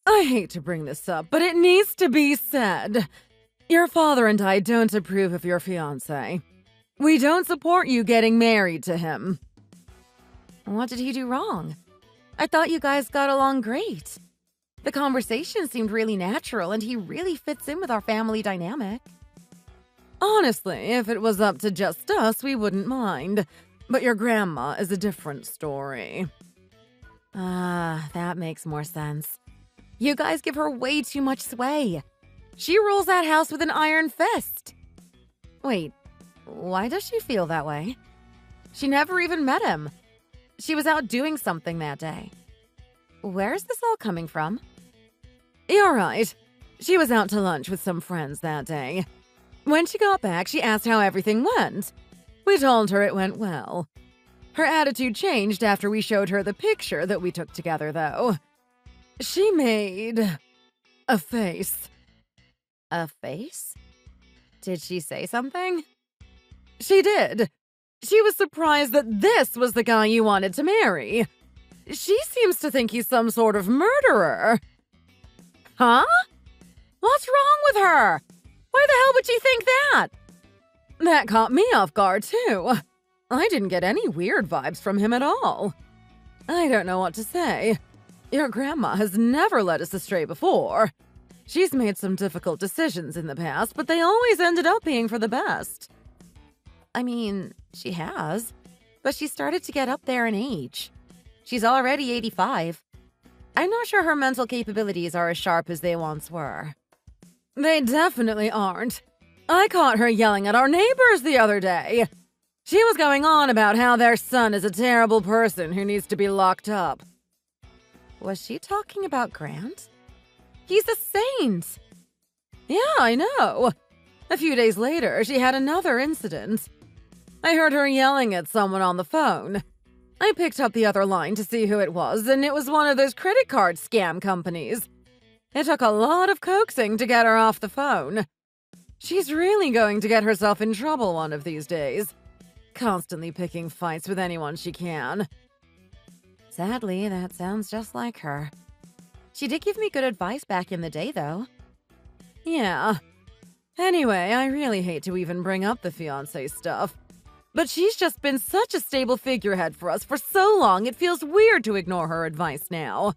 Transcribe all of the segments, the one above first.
I hate to bring this up, but it needs to be said. Your father and I don't approve of your fiancé. We don't support you getting married to him. What did he do wrong? I thought you guys got along great. The conversation seemed really natural, and he really fits in with our family dynamic. Honestly, if it was up to just us, we wouldn't mind. But your grandma is a different story. That makes more sense. You guys give her way too much sway. She rules that house with an iron fist. Wait, why does she feel that way? She never even met him. She was out doing something that day. Where's this all coming from? You're right. She was out to lunch with some friends that day. When she got back, she asked how everything went. We told her it went well. Her attitude changed after we showed her the picture that we took together, though. She made a face. A face? Did she say something? She did. She was surprised that this was the guy you wanted to marry. She seems to think he's some sort of murderer. Huh? What's wrong with her? Why the hell would she think that? That caught me off guard, too. I didn't get any weird vibes from him at all. I don't know what to say. Your grandma has never led us astray before. She's made some difficult decisions in the past, but they always ended up being for the best. I mean, she has, but she started to get up there in age. She's already 85. I'm not sure her mental capabilities are as sharp as they once were. They definitely aren't. I caught her yelling at our neighbors the other day. She was going on about how their son is a terrible person who needs to be locked up. Was she talking about Grant? He's a saint. Yeah, I know. A few days later, she had another incident. I heard her yelling at someone on the phone. I picked up the other line to see who it was, and it was one of those credit card scam companies. It took a lot of coaxing to get her off the phone. She's really going to get herself in trouble one of these days, constantly picking fights with anyone she can. Sadly, that sounds just like her. She did give me good advice back in the day, though. Yeah. Anyway, I really hate to even bring up the fiancé stuff. But she's just been such a stable figurehead for us for so long, it feels weird to ignore her advice now.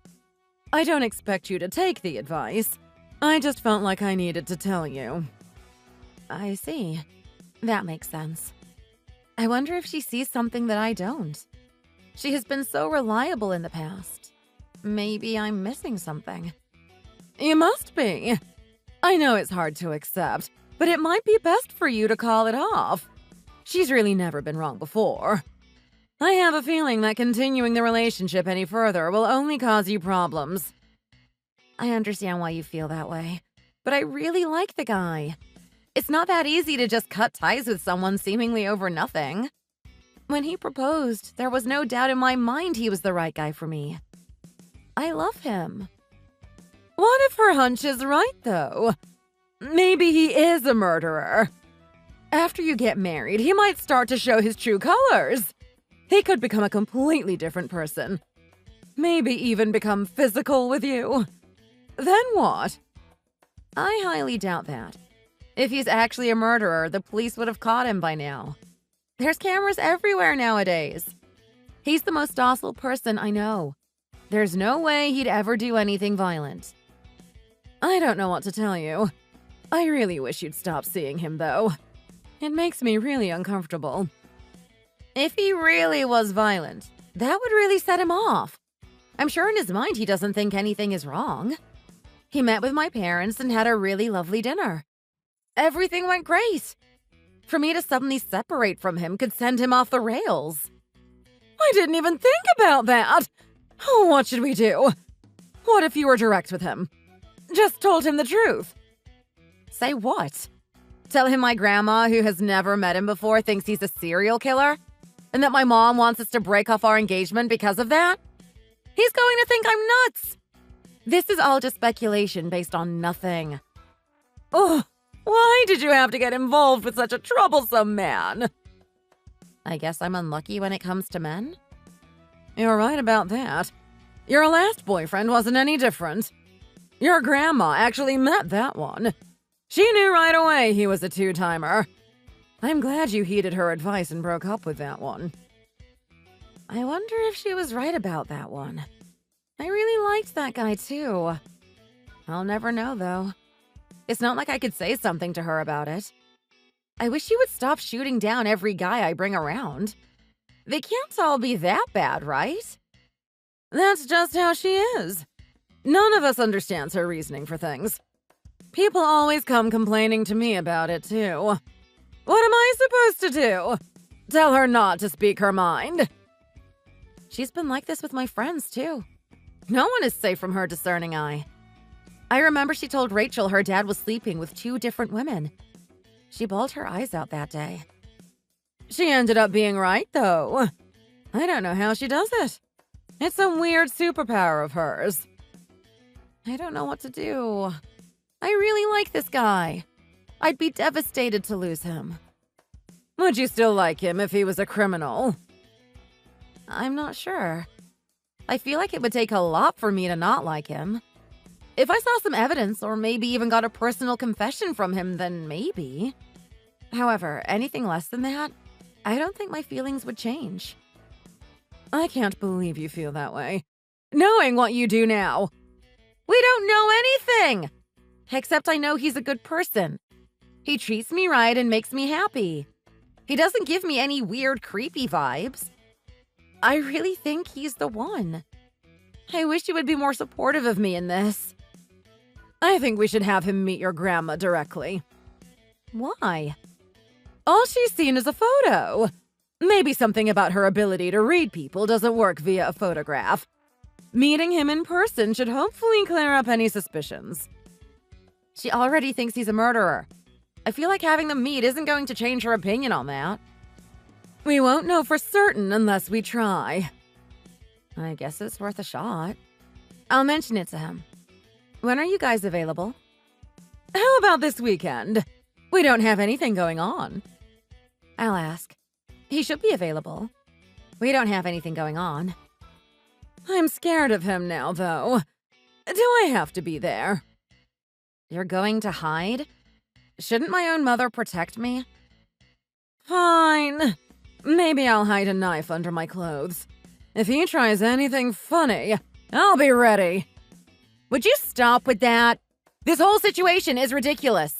I don't expect you to take the advice. I just felt like I needed to tell you. I see. That makes sense. I wonder if she sees something that I don't. She has been so reliable in the past. Maybe I'm missing something. You must be. I know it's hard to accept, but it might be best for you to call it off. She's really never been wrong before. I have a feeling that continuing the relationship any further will only cause you problems. I understand why you feel that way, but I really like the guy. It's not that easy to just cut ties with someone seemingly over nothing. When he proposed, there was no doubt in my mind he was the right guy for me. I love him. What if her hunch is right, though? Maybe he is a murderer. After you get married, he might start to show his true colors. He could become a completely different person. Maybe even become physical with you. Then what? I highly doubt that. If he's actually a murderer, the police would have caught him by now. There's cameras everywhere nowadays. He's the most docile person I know. There's no way he'd ever do anything violent. I don't know what to tell you. I really wish you'd stop seeing him, though. It makes me really uncomfortable. If he really was violent, that would really set him off. I'm sure in his mind he doesn't think anything is wrong. He met with my parents and had a really lovely dinner. Everything went great. For me to suddenly separate from him could send him off the rails. I didn't even think about that. Oh, what should we do? What if you were direct with him? Just told him the truth. Say what? Tell him my grandma, who has never met him before, thinks he's a serial killer? And that my mom wants us to break off our engagement because of that? He's going to think I'm nuts. This is all just speculation based on nothing. Oh, why did you have to get involved with such a troublesome man? I guess I'm unlucky when it comes to men? You're right about that. Your last boyfriend wasn't any different. Your grandma actually met that one. She knew right away he was a two-timer. I'm glad you heeded her advice and broke up with that one. I wonder if she was right about that one. I really liked that guy, too. I'll never know, though. It's not like I could say something to her about it. I wish she would stop shooting down every guy I bring around. They can't all be that bad, right? That's just how she is. None of us understands her reasoning for things. People always come complaining to me about it, too. What am I supposed to do? Tell her not to speak her mind? She's been like this with my friends, too. No one is safe from her discerning eye. I remember she told Rachel her dad was sleeping with 2 different women. She bawled her eyes out that day. She ended up being right, though. I don't know how she does it. It's some weird superpower of hers. I don't know what to do. I really like this guy. I'd be devastated to lose him. Would you still like him if he was a criminal? I'm not sure. I feel like it would take a lot for me to not like him. If I saw some evidence or maybe even got a personal confession from him, then maybe. However, anything less than that, I don't think my feelings would change. I can't believe you feel that way. Knowing what you do now. We don't know anything! Except I know he's a good person. He treats me right and makes me happy. He doesn't give me any weird, creepy vibes. I really think he's the one. I wish you would be more supportive of me in this. I think we should have him meet your grandma directly. Why? All she's seen is a photo. Maybe something about her ability to read people doesn't work via a photograph. Meeting him in person should hopefully clear up any suspicions. She already thinks he's a murderer. I feel like having them meet isn't going to change her opinion on that. We won't know for certain unless we try. I guess it's worth a shot. I'll mention it to him. When are you guys available? How about this weekend? We don't have anything going on. I'll ask. He should be available. We don't have anything going on. I'm scared of him now, though. Do I have to be there? You're going to hide? Shouldn't my own mother protect me? Fine. Maybe I'll hide a knife under my clothes. If he tries anything funny, I'll be ready. Would you stop with that? This whole situation is ridiculous.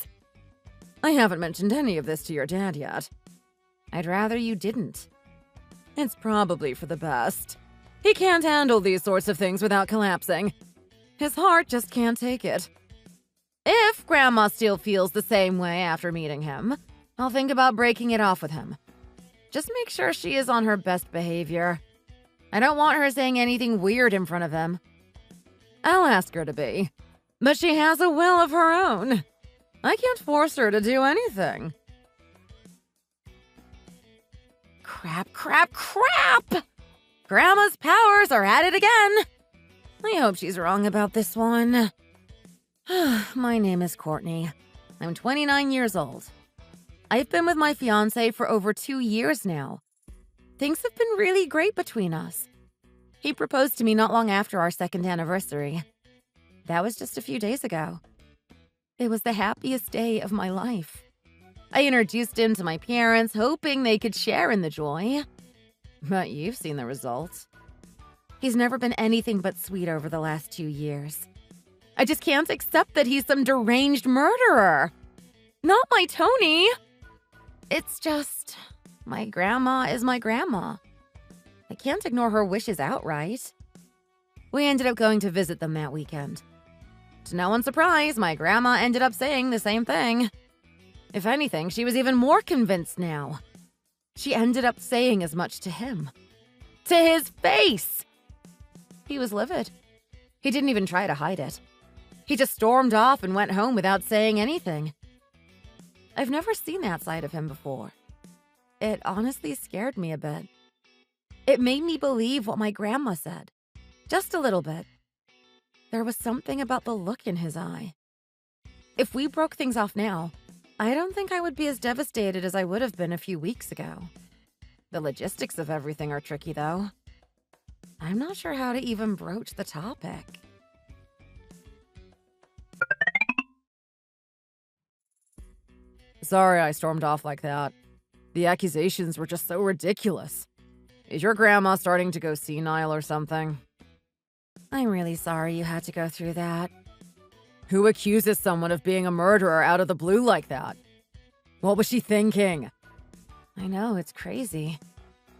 I haven't mentioned any of this to your dad yet. I'd rather you didn't. It's probably for the best. He can't handle these sorts of things without collapsing. His heart just can't take it. If Grandma still feels the same way after meeting him, I'll think about breaking it off with him. Just make sure she is on her best behavior. I don't want her saying anything weird in front of him. I'll ask her to be, but she has a will of her own. I can't force her to do anything. Crap, crap, crap! Grandma's powers are at it again. I hope she's wrong about this one. My name is Courtney. I'm 29 years old. I've been with my fiancé for over 2 years now. Things have been really great between us. He proposed to me not long after our 2nd anniversary. That was just a few days ago. It was the happiest day of my life. I introduced him to my parents, hoping they could share in the joy. But you've seen the results. He's never been anything but sweet over the last 2 years. I just can't accept that he's some deranged murderer. Not my Tony. It's just, my grandma is my grandma. I can't ignore her wishes outright. We ended up going to visit them that weekend. To no one's surprise, my grandma ended up saying the same thing. If anything, she was even more convinced now. She ended up saying as much to him. To his face! He was livid. He didn't even try to hide it. He just stormed off and went home without saying anything. I've never seen that side of him before. It honestly scared me a bit. It made me believe what my grandma said. Just a little bit. There was something about the look in his eye. If we broke things off now, I don't think I would be as devastated as I would have been a few weeks ago. The logistics of everything are tricky, though. I'm not sure how to even broach the topic. Sorry I stormed off like that. The accusations were just so ridiculous. Is your grandma starting to go senile or something? I'm really sorry you had to go through that. Who accuses someone of being a murderer out of the blue like that? What was she thinking? I know, it's crazy.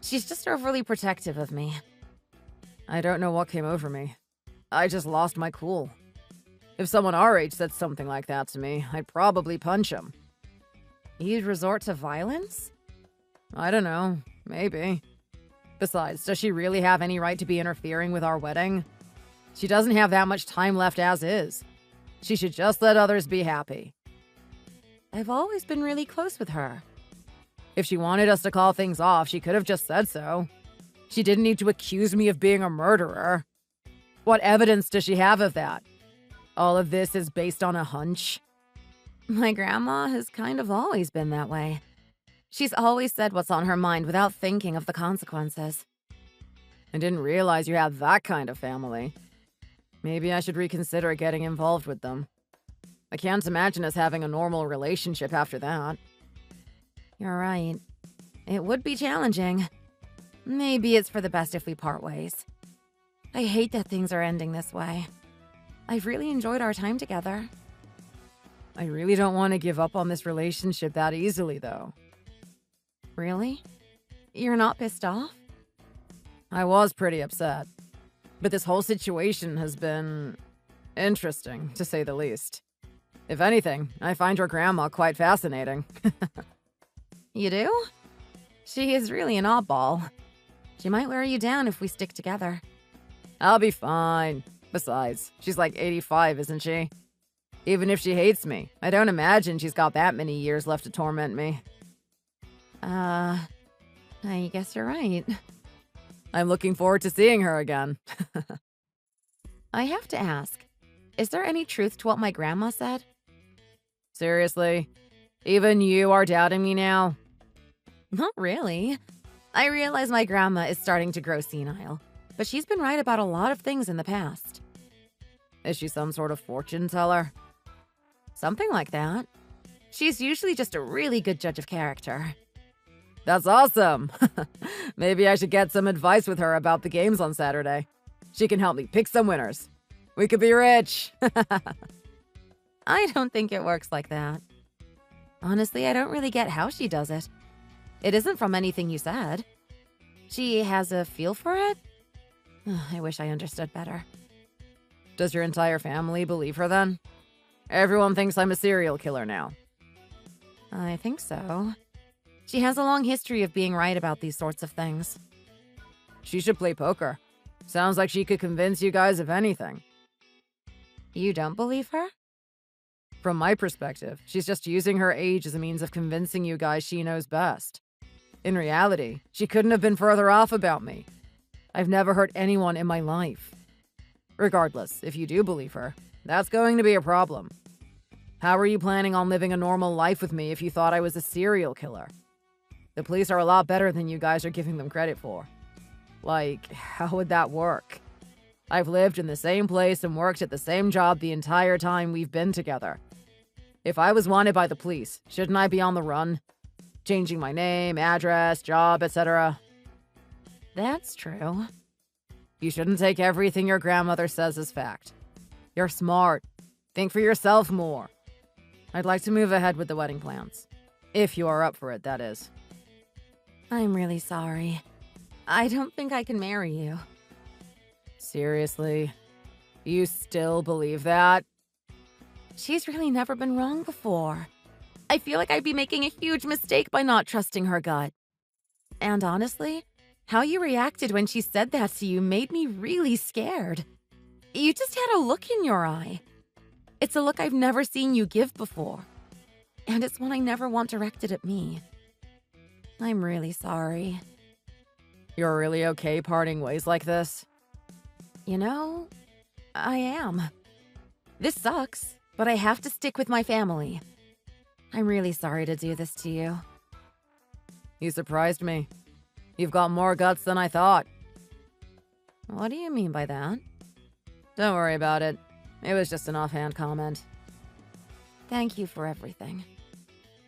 She's just overly protective of me. I don't know what came over me. I just lost my cool. If someone our age said something like that to me, I'd probably punch him. You'd resort to violence? I don't know. Maybe. Besides, does she really have any right to be interfering with our wedding? She doesn't have that much time left as is. She should just let others be happy. I've always been really close with her. If she wanted us to call things off, she could have just said so. She didn't need to accuse me of being a murderer. What evidence does she have of that? All of this is based on a hunch. My grandma has kind of always been that way. She's always said what's on her mind without thinking of the consequences. I didn't realize you had that kind of family. Maybe I should reconsider getting involved with them. I can't imagine us having a normal relationship after that. You're right. It would be challenging. Maybe it's for the best if we part ways. I hate that things are ending this way. I've really enjoyed our time together. I really don't want to give up on this relationship that easily, though. Really? You're not pissed off? I was pretty upset. But this whole situation has been interesting, to say the least. If anything, I find your grandma quite fascinating. You do? She is really an oddball. She might wear you down if we stick together. I'll be fine. Besides, she's like 85, isn't she? Even if she hates me, I don't imagine she's got that many years left to torment me. I guess you're right. I'm looking forward to seeing her again. I have to ask, is there any truth to what my grandma said? Seriously? Even you are doubting me now? Not really. I realize my grandma is starting to grow senile, but she's been right about a lot of things in the past. Is she some sort of fortune teller? Something like that. She's usually just a really good judge of character. That's awesome! Maybe I should get some advice with her about the games on Saturday. She can help me pick some winners. We could be rich! I don't think it works like that. Honestly, I don't really get how she does it. It isn't from anything you said. She has a feel for it? I wish I understood better. Does your entire family believe her then? Everyone thinks I'm a serial killer now. I think so. She has a long history of being right about these sorts of things. She should play poker. Sounds like she could convince you guys of anything. You don't believe her? From my perspective, she's just using her age as a means of convincing you guys she knows best. In reality, she couldn't have been further off about me. I've never hurt anyone in my life. Regardless, if you do believe her, that's going to be a problem. How are you planning on living a normal life with me if you thought I was a serial killer? The police are a lot better than you guys are giving them credit for. Like, how would that work? I've lived in the same place and worked at the same job the entire time we've been together. If I was wanted by the police, shouldn't I be on the run? Changing my name, address, job, etc. That's true. You shouldn't take everything your grandmother says as fact. You're smart. Think for yourself more. I'd like to move ahead with the wedding plans. If you are up for it, that is. I'm really sorry. I don't think I can marry you. Seriously? You still believe that? She's really never been wrong before. I feel like I'd be making a huge mistake by not trusting her gut. And honestly, how you reacted when she said that to you made me really scared. You just had a look in your eye. It's a look I've never seen you give before. And it's one I never want directed at me. I'm really sorry. You're really okay parting ways like this? You know, I am. This sucks, but I have to stick with my family. I'm really sorry to do this to you. You surprised me. You've got more guts than I thought. What do you mean by that? Don't worry about it. It was just an offhand comment. Thank you for everything.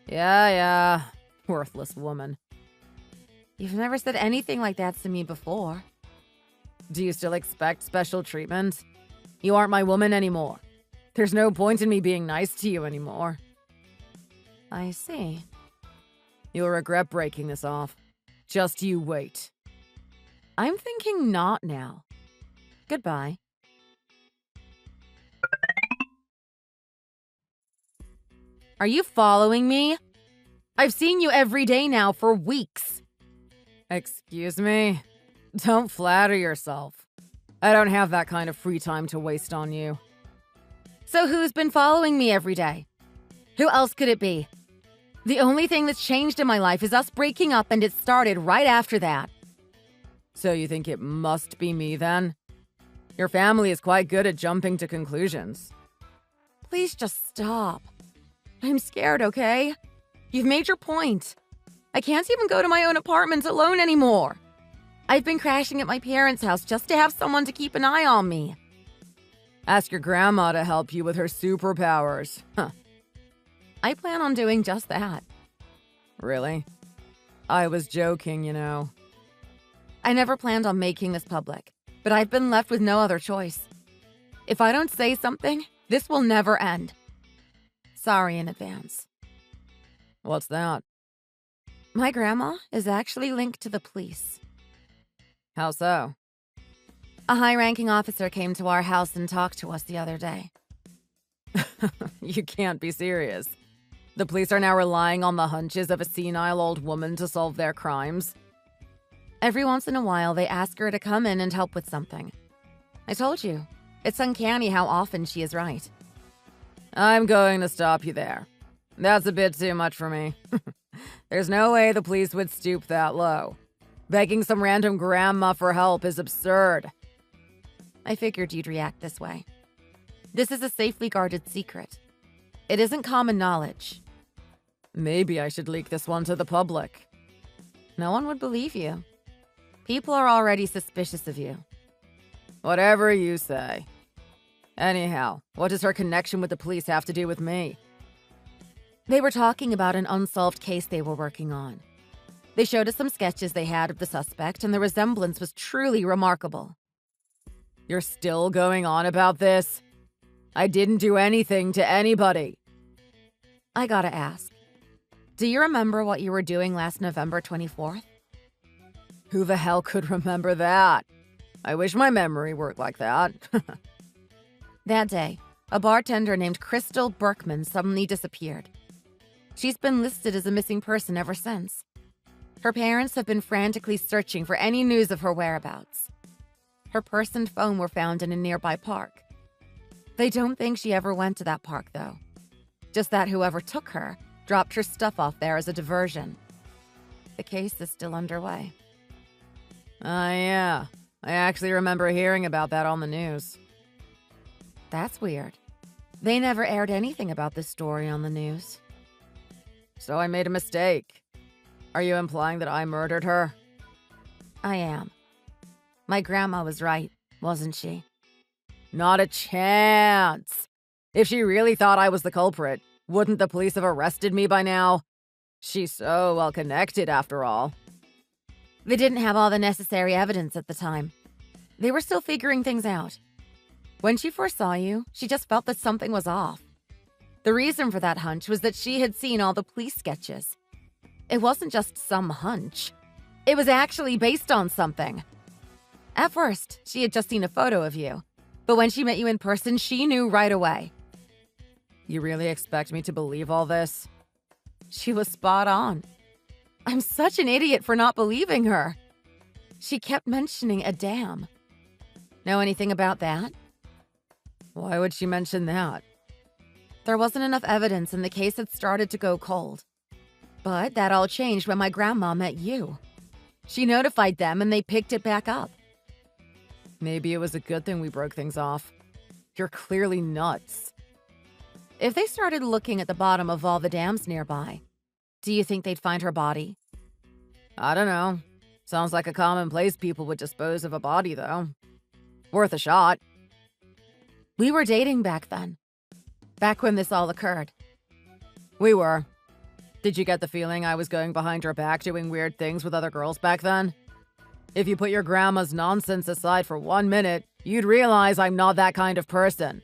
Yeah. Worthless woman. You've never said anything like that to me before. Do you still expect special treatment? You aren't my woman anymore. There's no point in me being nice to you anymore. I see. You'll regret breaking this off. Just you wait. I'm thinking not now. Goodbye. Are you following me? I've seen you every day now for weeks. Excuse me? Don't flatter yourself. I don't have that kind of free time to waste on you. So who's been following me every day? Who else could it be? The only thing that's changed in my life is us breaking up, and it started right after that. So you think it must be me then? Your family is quite good at jumping to conclusions. Please just stop. I'm scared, okay? You've made your point. I can't even go to my own apartment alone anymore. I've been crashing at my parents' house just to have someone to keep an eye on me. Ask your grandma to help you with her superpowers. Huh. I plan on doing just that. Really? I was joking, you know. I never planned on making this public, but I've been left with no other choice. If I don't say something, this will never end. Sorry in advance. What's that? My grandma is actually linked to the police. How so? A high-ranking officer came to our house and talked to us the other day. You can't be serious. The police are now relying on the hunches of a senile old woman to solve their crimes. Every once in a while, they ask her to come in and help with something. I told you, it's uncanny how often she is right. I'm going to stop you there. That's a bit too much for me. There's no way the police would stoop that low. Begging some random grandma for help is absurd. I figured you'd react this way. This is a safely guarded secret. It isn't common knowledge. Maybe I should leak this one to the public. No one would believe you. People are already suspicious of you. Whatever you say. Anyhow, what does her connection with the police have to do with me? They were talking about an unsolved case they were working on. They showed us some sketches they had of the suspect, and the resemblance was truly remarkable. You're still going on about this? I didn't do anything to anybody. I gotta ask. Do you remember what you were doing last November 24th? Who the hell could remember that? I wish my memory worked like that. That day, a bartender named Crystal Berkman suddenly disappeared. She's been listed as a missing person ever since. Her parents have been frantically searching for any news of her whereabouts. Her purse and phone were found in a nearby park. They don't think she ever went to that park, though. Just that whoever took her dropped her stuff off there as a diversion. The case is still underway. Yeah. I actually remember hearing about that on the news. That's weird. They never aired anything about this story on the news. So I made a mistake. Are you implying that I murdered her? I am. My grandma was right, wasn't she? Not a chance. If she really thought I was the culprit, wouldn't the police have arrested me by now? She's so well connected, after all. They didn't have all the necessary evidence at the time. They were still figuring things out. When she first saw you, she just felt that something was off. The reason for that hunch was that she had seen all the police sketches. It wasn't just some hunch. It was actually based on something. At first, she had just seen a photo of you. But when she met you in person, she knew right away. You really expect me to believe all this? She was spot on. I'm such an idiot for not believing her. She kept mentioning a dam. Know anything about that? Why would she mention that? There wasn't enough evidence and the case had started to go cold. But that all changed when my grandma met you. She notified them and they picked it back up. Maybe it was a good thing we broke things off. You're clearly nuts. If they started looking at the bottom of all the dams nearby, do you think they'd find her body? I don't know. Sounds like a common place people would dispose of a body, though. Worth a shot. We were dating back then. Back when this all occurred. We were. Did you get the feeling I was going behind your back doing weird things with other girls back then? If you put your grandma's nonsense aside for 1 minute, you'd realize I'm not that kind of person.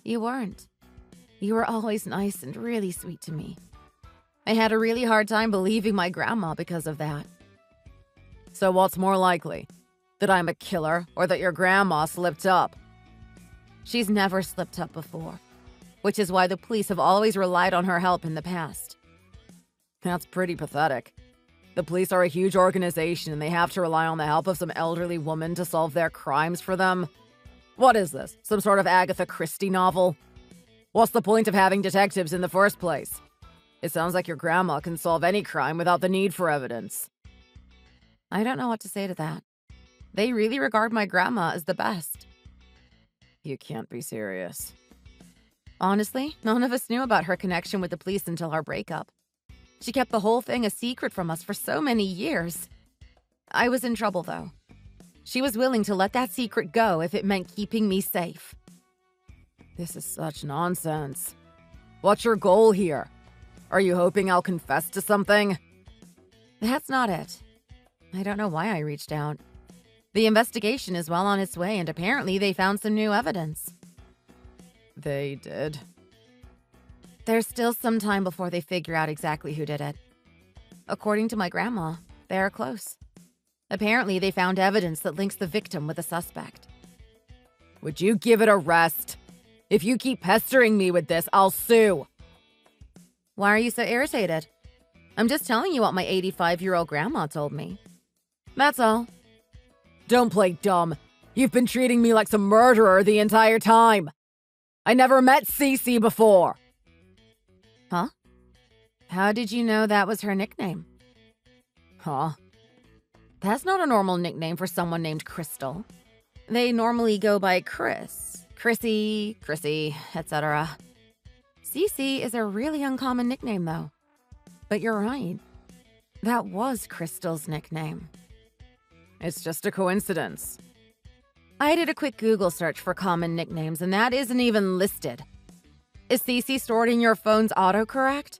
You weren't. You were always nice and really sweet to me. I had a really hard time believing my grandma because of that. So what's more likely? That I'm a killer or that your grandma slipped up? She's never slipped up before, which is why the police have always relied on her help in the past. That's pretty pathetic. The police are a huge organization and they have to rely on the help of some elderly woman to solve their crimes for them. What is this? Some sort of Agatha Christie novel? What's the point of having detectives in the first place? It sounds like your grandma can solve any crime without the need for evidence. I don't know what to say to that. They really regard my grandma as the best. You can't be serious. Honestly, none of us knew about her connection with the police until our breakup. She kept the whole thing a secret from us for so many years. I was in trouble, though. She was willing to let that secret go if it meant keeping me safe. This is such nonsense. What's your goal here? Are you hoping I'll confess to something? That's not it. I don't know why I reached out. The investigation is well on its way, and apparently they found some new evidence. They did? There's still some time before they figure out exactly who did it. According to my grandma, they are close. Apparently they found evidence that links the victim with the suspect. Would you give it a rest? If you keep pestering me with this, I'll sue. Why are you so irritated? I'm just telling you what my 85-year-old grandma told me. That's all. Don't play dumb. You've been treating me like some murderer the entire time. I never met Cece before. Huh? How did you know that was her nickname? Huh? That's not a normal nickname for someone named Crystal. They normally go by Chris, Chrissy, etc. Cece is a really uncommon nickname, though. But you're right. That was Crystal's nickname. It's just a coincidence. I did a quick Google search for common nicknames, and that isn't even listed. Is Cece stored in your phone's autocorrect?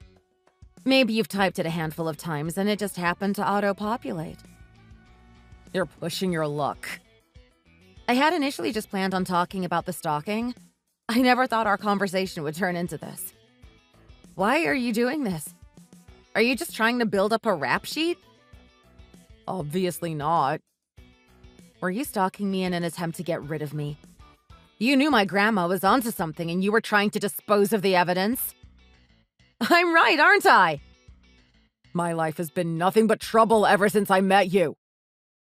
Maybe you've typed it a handful of times and it just happened to auto-populate. You're pushing your luck. I had initially just planned on talking about the stalking. I never thought our conversation would turn into this. Why are you doing this? Are you just trying to build up a rap sheet? Obviously not. Were you stalking me in an attempt to get rid of me? You knew my grandma was onto something and you were trying to dispose of the evidence? I'm right, aren't I? My life has been nothing but trouble ever since I met you.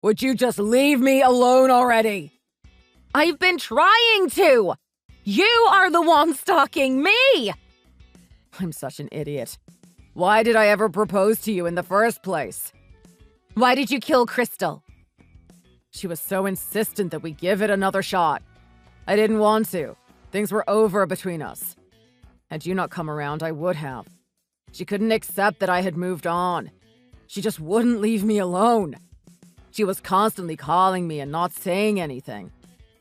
Would you just leave me alone already? I've been trying to! You are the one stalking me! I'm such an idiot. Why did I ever propose to you in the first place? Why did you kill Crystal? She was so insistent that we give it another shot. I didn't want to. Things were over between us. Had you not come around, I would have. She couldn't accept that I had moved on. She just wouldn't leave me alone. She was constantly calling me and not saying anything.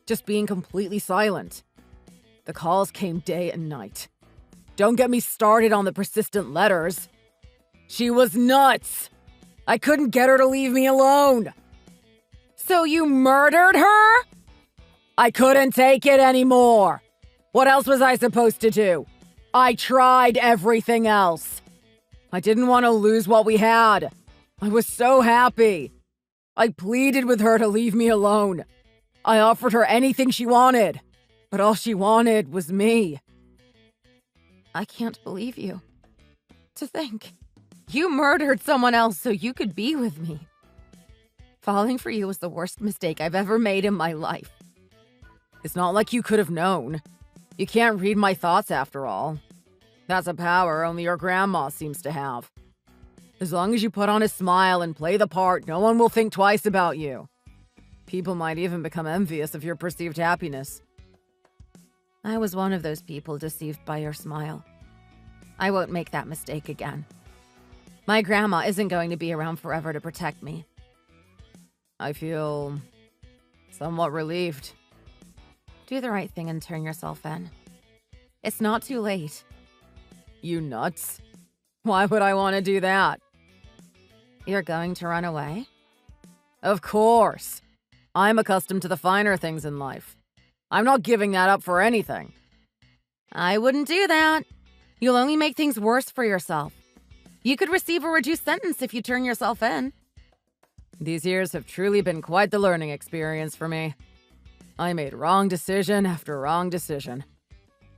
Just being completely silent. The calls came day and night. Don't get me started on the persistent letters. She was nuts. I couldn't get her to leave me alone. So you murdered her? I couldn't take it anymore. What else was I supposed to do? I tried everything else. I didn't want to lose what we had. I was so happy. I pleaded with her to leave me alone. I offered her anything she wanted, but all she wanted was me. I can't believe you. To think, you murdered someone else so you could be with me. Falling for you was the worst mistake I've ever made in my life. It's not like you could have known. You can't read my thoughts after all. That's a power only your grandma seems to have. As long as you put on a smile and play the part, no one will think twice about you. People might even become envious of your perceived happiness. I was one of those people deceived by your smile. I won't make that mistake again. My grandma isn't going to be around forever to protect me. I feel Somewhat relieved. Do the right thing and turn yourself in. It's not too late. You nuts? Why would I want to do that? You're going to run away? Of course. I'm accustomed to the finer things in life. I'm not giving that up for anything. I wouldn't do that. You'll only make things worse for yourself. You could receive a reduced sentence if you turn yourself in. These years have truly been quite the learning experience for me. I made wrong decision after wrong decision.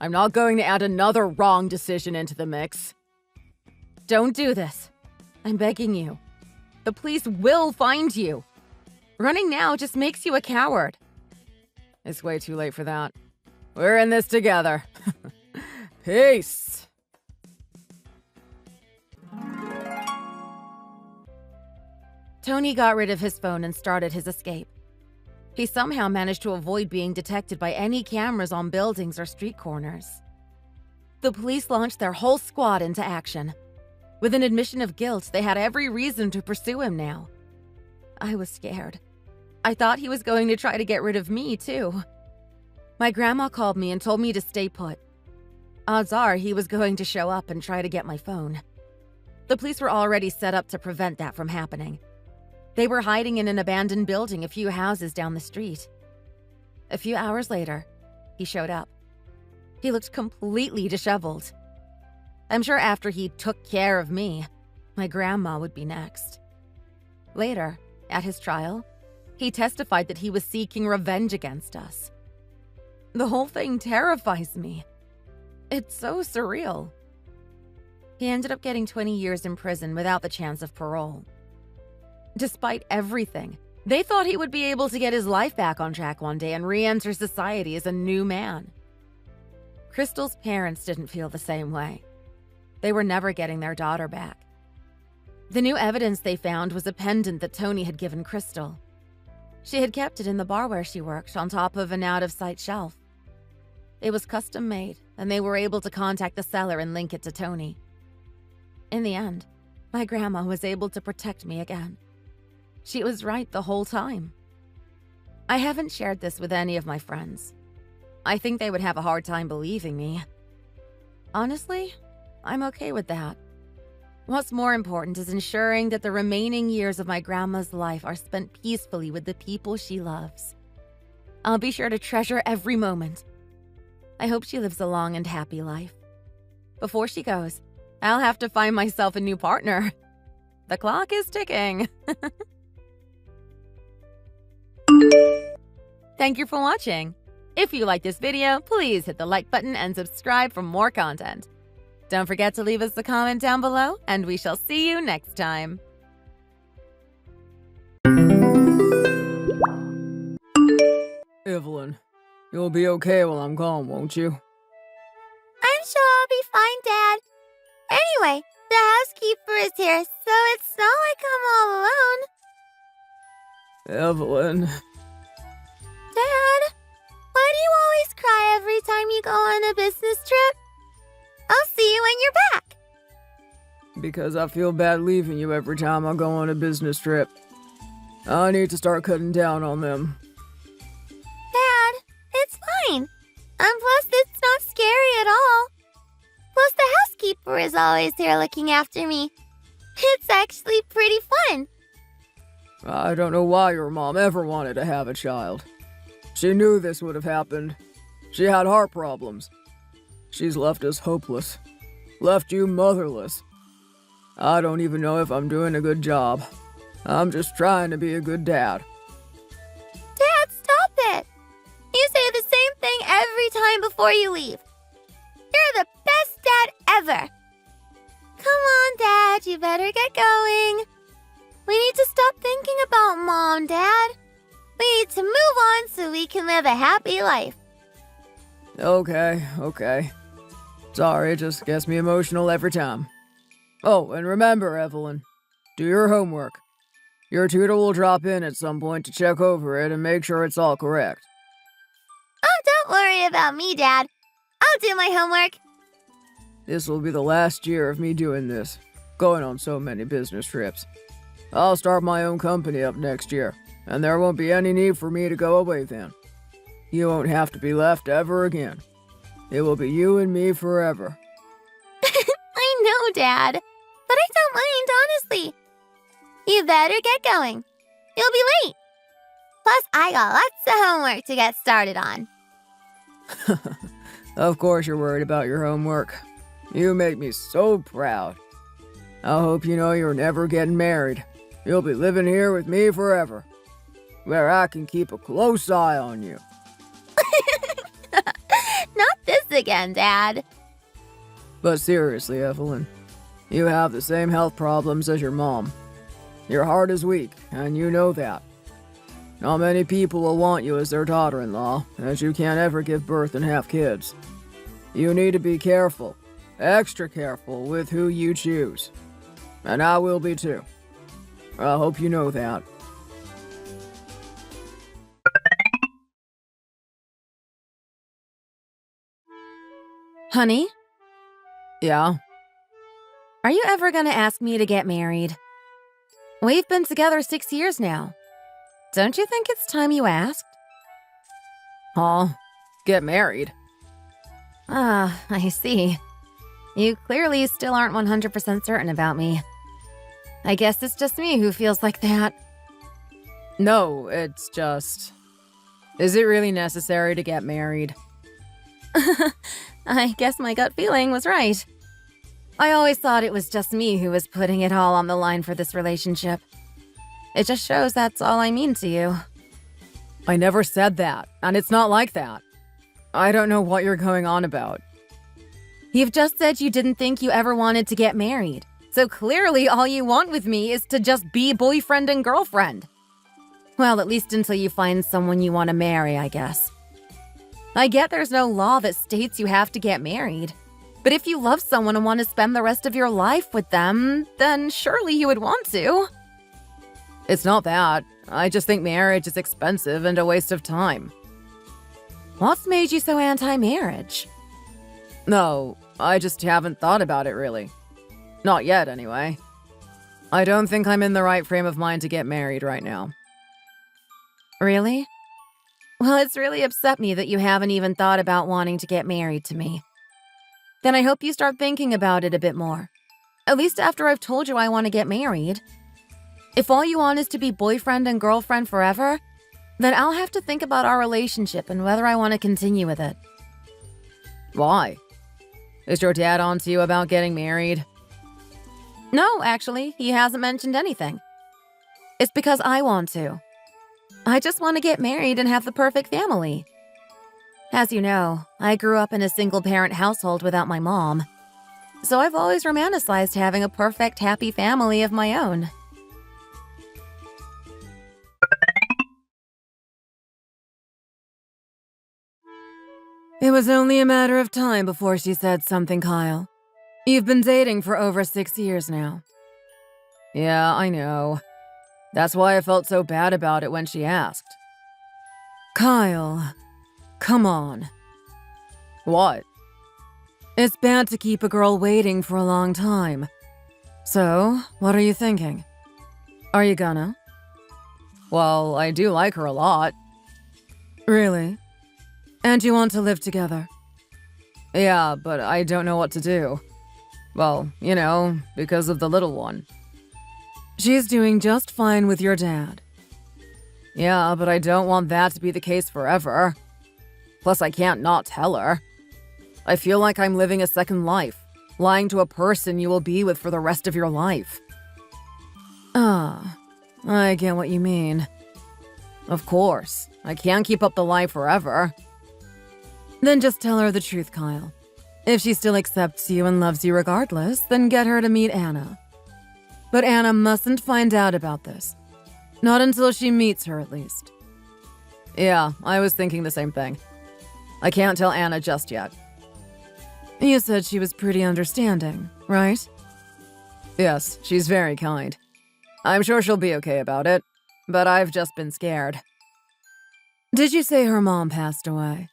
I'm not going to add another wrong decision into the mix. Don't do this. I'm begging you. The police will find you. Running now just makes you a coward. It's way too late for that. We're in this together. Peace. Tony got rid of his phone and started his escape. He somehow managed to avoid being detected by any cameras on buildings or street corners. The police launched their whole squad into action. With an admission of guilt, they had every reason to pursue him now. I was scared. I thought he was going to try to get rid of me, too. My grandma called me and told me to stay put. Odds are he was going to show up and try to get my phone. The police were already set up to prevent that from happening. They were hiding in an abandoned building a few houses down the street. A few hours later, he showed up. He looked completely disheveled. I'm sure after he took care of me, my grandma would be next. Later, at his trial, he testified that he was seeking revenge against us. The whole thing terrifies me. It's so surreal. He ended up getting 20 years in prison without the chance of parole. Despite everything, they thought he would be able to get his life back on track one day and re-enter society as a new man. Crystal's parents didn't feel the same way. They were never getting their daughter back. The new evidence they found was a pendant that Tony had given Crystal. She had kept it in the bar where she worked, on top of an out-of-sight shelf. It was custom-made, and they were able to contact the seller and link it to Tony. In the end, my grandma was able to protect me again. She was right the whole time. I haven't shared this with any of my friends. I think they would have a hard time believing me. Honestly, I'm okay with that. What's more important is ensuring that the remaining years of my grandma's life are spent peacefully with the people she loves. I'll be sure to treasure every moment. I hope she lives a long and happy life. Before she goes, I'll have to find myself a new partner. The clock is ticking. Thank you for watching. If you like this video, please hit the like button and subscribe for more content. Don't forget to leave us a comment down below, and we shall see you next time. Evelyn, you'll be okay while I'm gone, won't you? I'm sure I'll be fine, Dad. Anyway, the housekeeper is here, so it's not like I'm all alone. Evelyn. Dad, why do you always cry every time you go on a business trip? I'll see you when you're back. Because I feel bad leaving you every time I go on a business trip. I need to start cutting down on them. Dad, it's fine. And plus, it's not scary at all. Plus, the housekeeper is always here looking after me. It's actually pretty fun. I don't know why your mom ever wanted to have a child. She knew this would have happened. She had heart problems. She's left us hopeless. Left you motherless. I don't even know if I'm doing a good job. I'm just trying to be a good dad. Dad, stop it. You say the same thing every time before you leave. You're the best dad ever. Come on, Dad, you better get going. We need to stop thinking about Mom, Dad. We need to move on so we can live a happy life. Okay. Sorry, it just gets me emotional every time. Oh, and remember, Evelyn, do your homework. Your tutor will drop in at some point to check over it and make sure it's all correct. Oh, don't worry about me, Dad. I'll do my homework. This will be the last year of me doing this, going on so many business trips. I'll start my own company up next year. and there won't be any need for me to go away then. You won't have to be left ever again. It will be you and me forever. I know, Dad, but I don't mind, honestly. You better get going. You'll be late. Plus, I got lots of homework to get started on. Of course you're worried about your homework. You make me so proud. I hope you know you're never getting married. You'll be living here with me forever, where I can keep a close eye on you. Not this again, Dad. But seriously, Evelyn, you have the same health problems as your mom. Your heart is weak, and you know that. Not many people will want you as their daughter-in-law, as you can't ever give birth and have kids. You need to be careful, extra careful with who you choose. And I will be too. I hope you know that. Honey, Yeah? are you ever gonna ask me to get married? We've been together 6 years now. Don't you think it's time you asked? Huh? Get married? Ah, I see. You clearly still aren't 100% certain about me. I guess it's just me who feels like that. No, it's just... Is it really necessary to get married? I guess my gut feeling was right. I always thought it was just me who was putting it all on the line for this relationship. It just shows that's all I mean to you. I never said that, and it's not like that. I don't know what you're going on about. You've just said you didn't think you ever wanted to get married. So clearly all you want with me is to just be boyfriend and girlfriend. Well, at least until you find someone you want to marry, I guess. I get there's no law that states you have to get married. But if you love someone and want to spend the rest of your life with them, then surely you would want to. It's not that. I just think marriage is expensive and a waste of time. What's made you so anti-marriage? No, I just haven't thought about it really. Not yet, anyway. I don't think I'm in the right frame of mind to get married right now. Really? Well, it's really upset me that you haven't even thought about wanting to get married to me. Then I hope you start thinking about it a bit more. At least after I've told you I want to get married. If all you want is to be boyfriend and girlfriend forever, then I'll have to think about our relationship and whether I want to continue with it. Why? Is your dad on to you about getting married? No, actually, he hasn't mentioned anything. It's because I want to. I just want to get married and have the perfect family. As you know, I grew up in a single-parent household without my mom. So I've always romanticized having a perfect, happy family of my own. It was only a matter of time before she said something, Kyle. You've been dating for over 6 years now. Yeah, I know. That's why I felt so bad about it when she asked. Kyle, come on. What? It's bad to keep a girl waiting for a long time. So, what are you thinking? Are you gonna? Well, I do like her a lot. Really? And you want to live together? Yeah, but I don't know what to do. Well, you know, because of the little one. She's doing just fine with your dad. Yeah, but I don't want that to be the case forever. Plus, I can't not tell her. I feel like I'm living a second life, lying to a person you will be with for the rest of your life. Ah, I get what you mean. Of course, I can't keep up the lie forever. Then just tell her the truth, Kyle. If she still accepts you and loves you regardless, then get her to meet Anna. But Anna mustn't find out about this. Not until she meets her, at least. Yeah, I was thinking the same thing. I can't tell Anna just yet. You said she was pretty understanding, right? Yes, she's very kind. I'm sure she'll be okay about it, but I've just been scared. Did you say her mom passed away?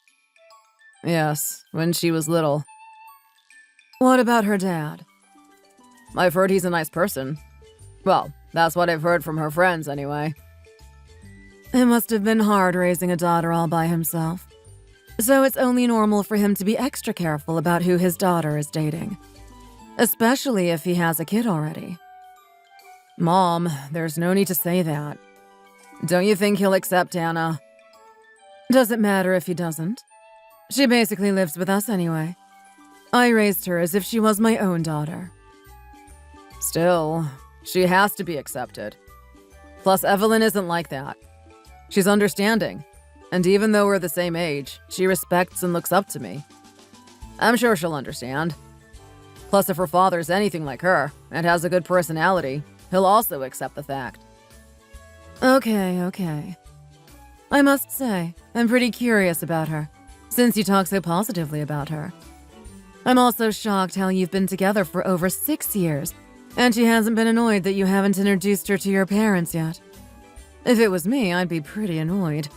Yes, when she was little. What about her dad? I've heard he's a nice person. Well, that's what I've heard from her friends, anyway. It must have been hard raising a daughter all by himself. So it's only normal for him to be extra careful about who his daughter is dating. Especially if he has a kid already. Mom, there's no need to say that. Don't you think he'll accept Anna? Doesn't matter if he doesn't. She basically lives with us anyway. I raised her as if she was my own daughter. Still, she has to be accepted. Plus, Evelyn isn't like that. She's understanding. And even though we're the same age, she respects and looks up to me. I'm sure she'll understand. Plus, if her father's anything like her and has a good personality, he'll also accept the fact. Okay. I must say, I'm pretty curious about her, since you talk so positively about her. I'm also shocked how you've been together for over 6 years, and she hasn't been annoyed that you haven't introduced her to your parents yet. If it was me, I'd be pretty annoyed.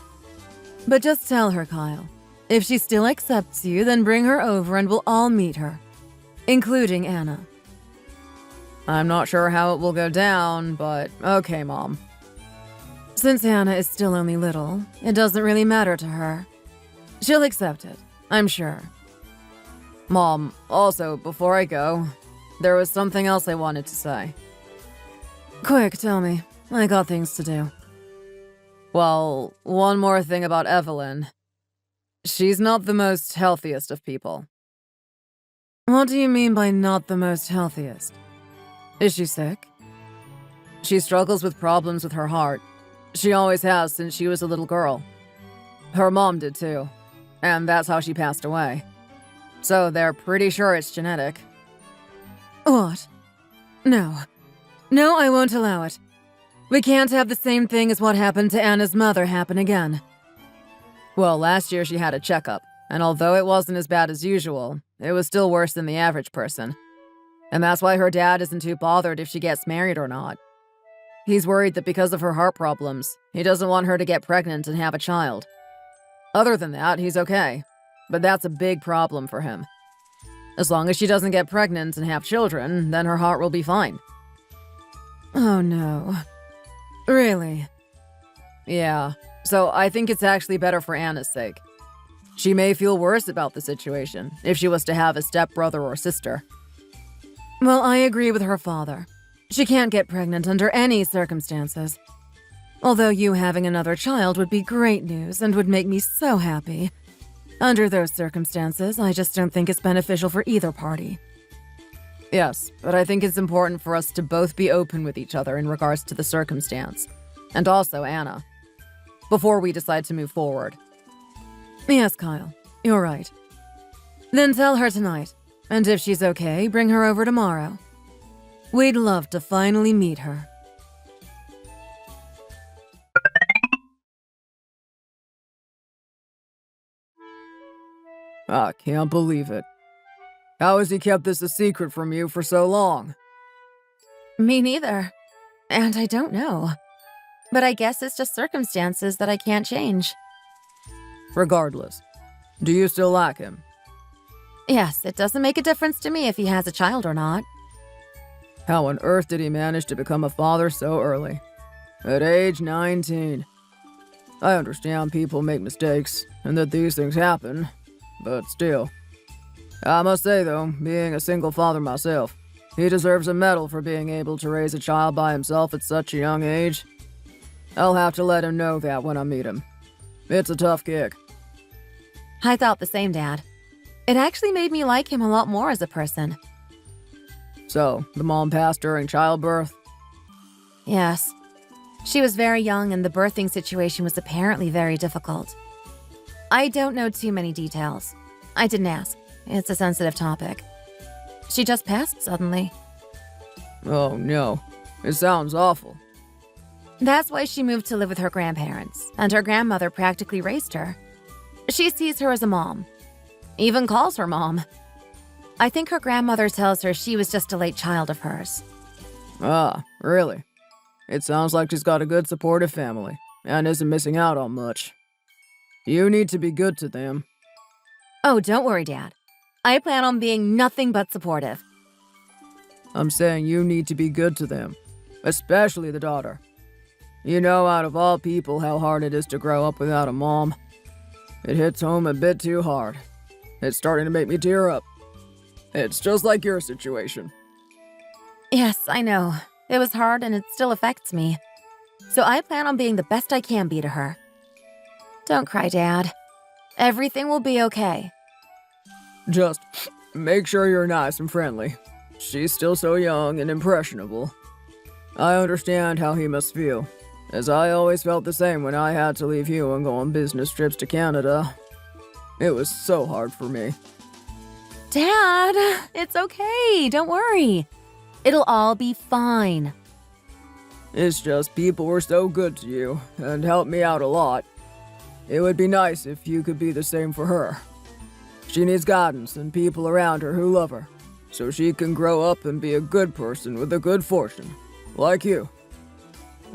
But just tell her, Kyle. If she still accepts you, then bring her over and we'll all meet her. Including Anna. I'm not sure how it will go down, but okay, Mom. Since Anna is still only little, it doesn't really matter to her. She'll accept it, I'm sure. Mom, also, before I go, there was something else I wanted to say. Quick, tell me. I got things to do. Well, one more thing about Evelyn. She's not the most healthiest of people. What do you mean by not the most healthiest? Is she sick? She struggles with problems with her heart. She always has since she was a little girl. Her mom did too, and that's how she passed away. So they're pretty sure it's genetic. What? No. No, I won't allow it. We can't have the same thing as what happened to Anna's mother happen again. Well, last year she had a checkup, and although it wasn't as bad as usual, it was still worse than the average person. And that's why her dad isn't too bothered if she gets married or not. He's worried that because of her heart problems, he doesn't want her to get pregnant and have a child. Other than that, he's okay. But that's a big problem for him. As long as she doesn't get pregnant and have children, then her heart will be fine. Oh no. Really? Yeah, so I think it's actually better for Anna's sake. She may feel worse about the situation if she was to have a stepbrother or sister. Well, I agree with her father. She can't get pregnant under any circumstances. Although you having another child would be great news and would make me so happy. Under those circumstances, I just don't think it's beneficial for either party. Yes, but I think it's important for us to both be open with each other in regards to the circumstance. And also Anna. Before we decide to move forward. Yes, Kyle. You're right. Then tell her tonight. And if she's okay, bring her over tomorrow. We'd love to finally meet her. I can't believe it. How has he kept this a secret from you for so long? Me neither. And I don't know. But I guess it's just circumstances that I can't change. Regardless, do you still like him? Yes, it doesn't make a difference to me if he has a child or not. How on earth did he manage to become a father so early? At age 19. I understand people make mistakes, and that these things happen, but still. I must say, though, being a single father myself, he deserves a medal for being able to raise a child by himself at such a young age. I'll have to let him know that when I meet him. It's a tough gig. I thought the same, Dad. It actually made me like him a lot more as a person. So, the mom passed during childbirth? Yes. She was very young and the birthing situation was apparently very difficult. I don't know too many details. I didn't ask. It's a sensitive topic. She just passed suddenly. Oh no. It sounds awful. That's why she moved to live with her grandparents, and her grandmother practically raised her. She sees her as a mom. Even calls her mom. I think her grandmother tells her she was just a late child of hers. Ah, really? It sounds like she's got a good supportive family, and isn't missing out on much. You need to be good to them. Oh, don't worry, Dad. I plan on being nothing but supportive. I'm saying you need to be good to them, especially the daughter. You know, out of all people, how hard it is to grow up without a mom. It hits home a bit too hard. It's starting to make me tear up. It's just like your situation. Yes, I know. It was hard and it still affects me. So I plan on being the best I can be to her. Don't cry, Dad. Everything will be okay. Just make sure you're nice and friendly. She's still so young and impressionable. I understand how he must feel, as I always felt the same when I had to leave you and go on business trips to Canada. It was so hard for me. Dad, it's okay. Don't worry. It'll all be fine. It's just people were so good to you and helped me out a lot. It would be nice if you could be the same for her. She needs guidance and people around her who love her, so she can grow up and be a good person with a good fortune, like you.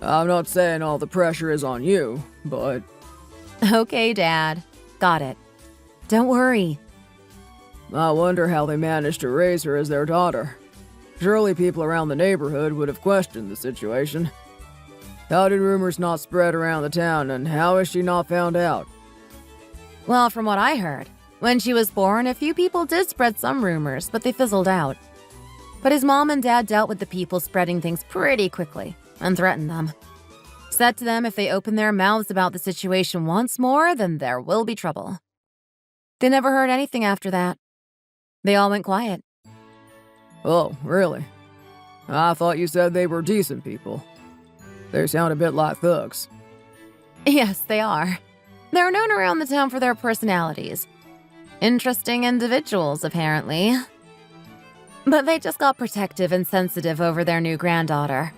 I'm not saying all the pressure is on you, but... Okay, Dad. Got it. Don't worry. I wonder how they managed to raise her as their daughter. Surely people around the neighborhood would have questioned the situation. How did rumors not spread around the town, and how is she not found out? Well, from what I heard, when she was born, a few people did spread some rumors, but they fizzled out. But his mom and dad dealt with the people spreading things pretty quickly and threatened them. Said to them if they open their mouths about the situation once more, then there will be trouble. They never heard anything after that. They all went quiet. Oh, really? I thought you said they were decent people. They sound a bit like thugs. Yes, they are. They're known around the town for their personalities. Interesting individuals, apparently. But they just got protective and sensitive over their new granddaughter.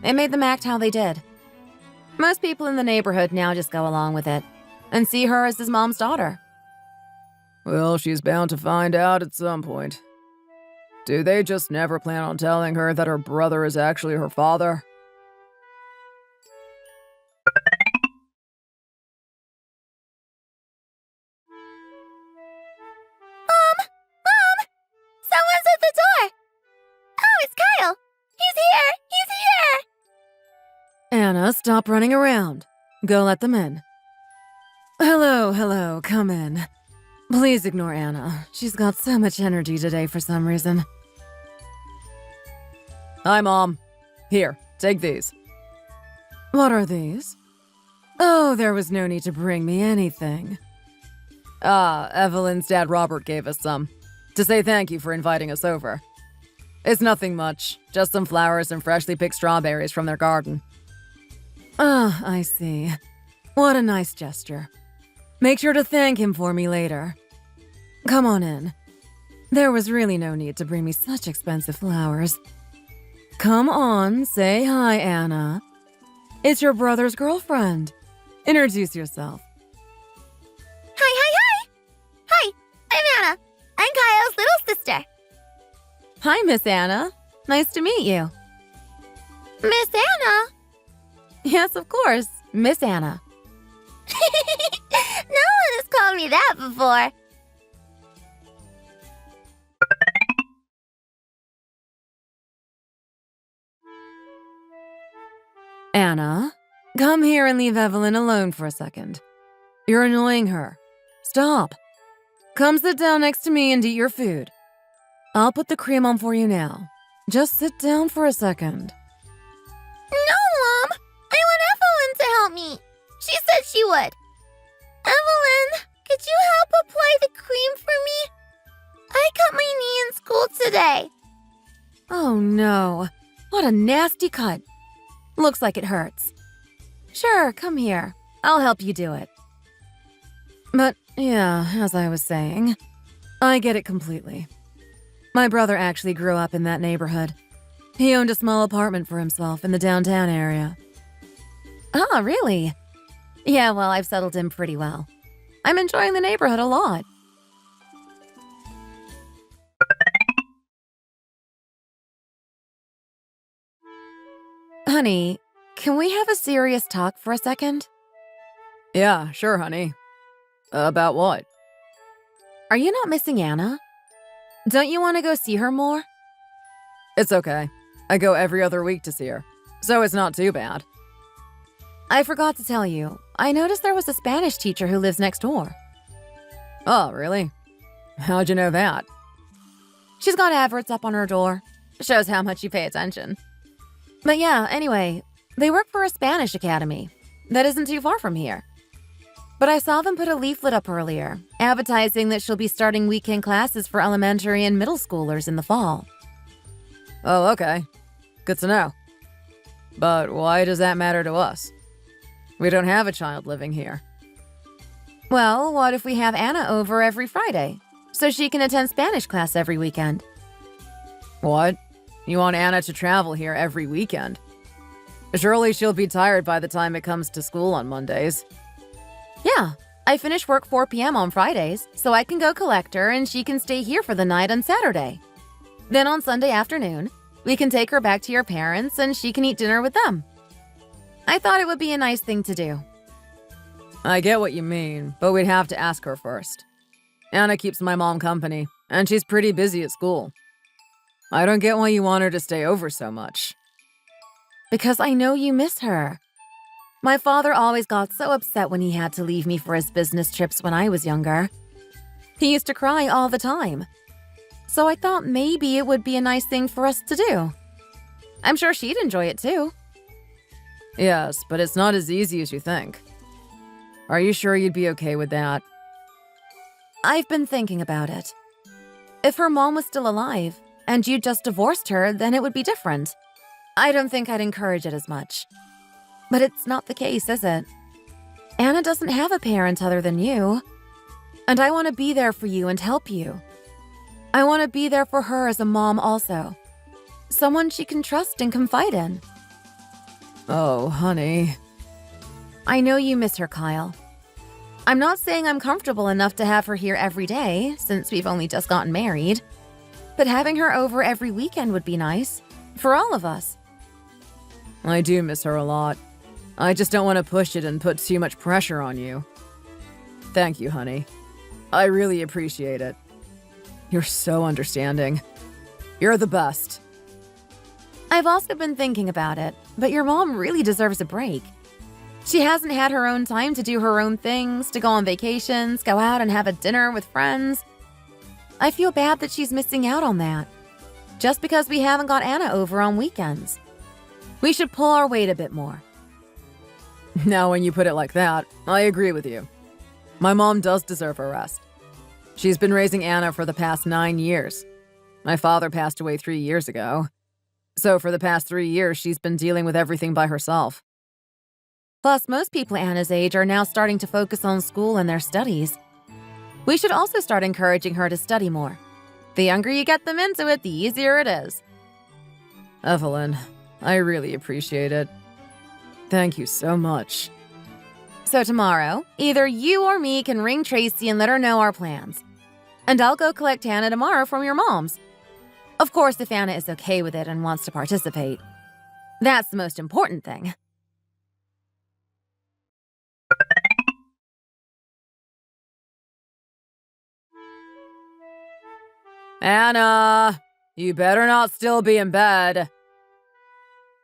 It made them act how they did. Most people in the neighborhood now just go along with it and see her as his mom's daughter. Well, she's bound to find out at some point. Do they just never plan on telling her that her brother is actually her father? Mom! Someone's at the door! Oh, it's Kyle! He's here! Anna, stop running around. Go let them in. Hello, come in. Please ignore Anna. She's got so much energy today for some reason. Hi, Mom. Here, take these. What are these? Oh, there was no need to bring me anything. Evelyn's dad Robert gave us some, to say thank you for inviting us over. It's nothing much, just some flowers and freshly picked strawberries from their garden. Ah, I see. What a nice gesture. Make sure to thank him for me later. Come on in. There was really no need to bring me such expensive flowers. Come on, say hi, Anna. It's your brother's girlfriend. Introduce yourself. Hi, I'm Anna. I'm Kyle's little sister. Hi, Miss Anna. Nice to meet you. Miss Anna? Yes, of course, Miss Anna. No one has called me that before. Anna, come here and leave Evelyn alone for a second. You're annoying her. Stop. Come sit down next to me and eat your food. I'll put the cream on for you now. Just sit down for a second. No, Mom! I want Evelyn to help me. She said she would. Evelyn, could you help apply the cream for me? I cut my knee in school today. Oh no. What a nasty cut. Looks like it hurts. Sure, come here. I'll help you do it. But yeah, as I was saying, I get it completely. My brother actually grew up in that neighborhood. He owned a small apartment for himself in the downtown area. Ah, really? Yeah, well, I've settled in pretty well. I'm enjoying the neighborhood a lot. Honey, can we have a serious talk for a second? Yeah, sure, honey. About what? Are you not missing Anna? Don't you want to go see her more? It's okay. I go every other week to see her, so it's not too bad. I forgot to tell you, I noticed there was a Spanish teacher who lives next door. Oh, really? How'd you know that? She's got adverts up on her door. Shows how much you pay attention. But yeah, anyway, they work for a Spanish academy that isn't too far from here. But I saw them put a leaflet up earlier, advertising that she'll be starting weekend classes for elementary and middle schoolers in the fall. Oh, okay. Good to know. But why does that matter to us? We don't have a child living here. Well, what if we have Anna over every Friday, so she can attend Spanish class every weekend? What? You want Anna to travel here every weekend? Surely she'll be tired by the time it comes to school on Mondays. Yeah, I finish work 4 p.m. on Fridays, so I can go collect her and she can stay here for the night on Saturday. Then on Sunday afternoon, we can take her back to your parents and she can eat dinner with them. I thought it would be a nice thing to do. I get what you mean, but we'd have to ask her first. Anna keeps my mom company, and she's pretty busy at school. I don't get why you want her to stay over so much. Because I know you miss her. My father always got so upset when he had to leave me for his business trips when I was younger. He used to cry all the time. So I thought maybe it would be a nice thing for us to do. I'm sure she'd enjoy it too. Yes, but it's not as easy as you think. Are you sure you'd be okay with that? I've been thinking about it. If her mom was still alive, and you just divorced her, then it would be different. I don't think I'd encourage it as much. But it's not the case, is it? Anna doesn't have a parent other than you. And I want to be there for you and help you. I want to be there for her as a mom also. Someone she can trust and confide in. Oh, honey. I know you miss her, Kyle. I'm not saying I'm comfortable enough to have her here every day, since we've only just gotten married. But having her over every weekend would be nice. For all of us. I do miss her a lot. I just don't want to push it and put too much pressure on you. Thank you, honey. I really appreciate it. You're so understanding. You're the best. I've also been thinking about it, but your mom really deserves a break. She hasn't had her own time to do her own things, to go on vacations, go out and have a dinner with friends. I feel bad that she's missing out on that, just because we haven't got Anna over on weekends. We should pull our weight a bit more. Now, when you put it like that, I agree with you. My mom does deserve a rest. She's been raising Anna for the past 9 years. My father passed away 3 years ago. So for the past 3 years, she's been dealing with everything by herself. Plus, most people Anna's age are now starting to focus on school and their studies. We should also start encouraging her to study more. The younger you get them into it, the easier it is. Evelyn, I really appreciate it. Thank you so much. So tomorrow, either you or me can ring Tracy and let her know our plans. And I'll go collect Anna tomorrow from your mom's. Of course, if Anna is okay with it and wants to participate. That's the most important thing. Anna, you better not still be in bed.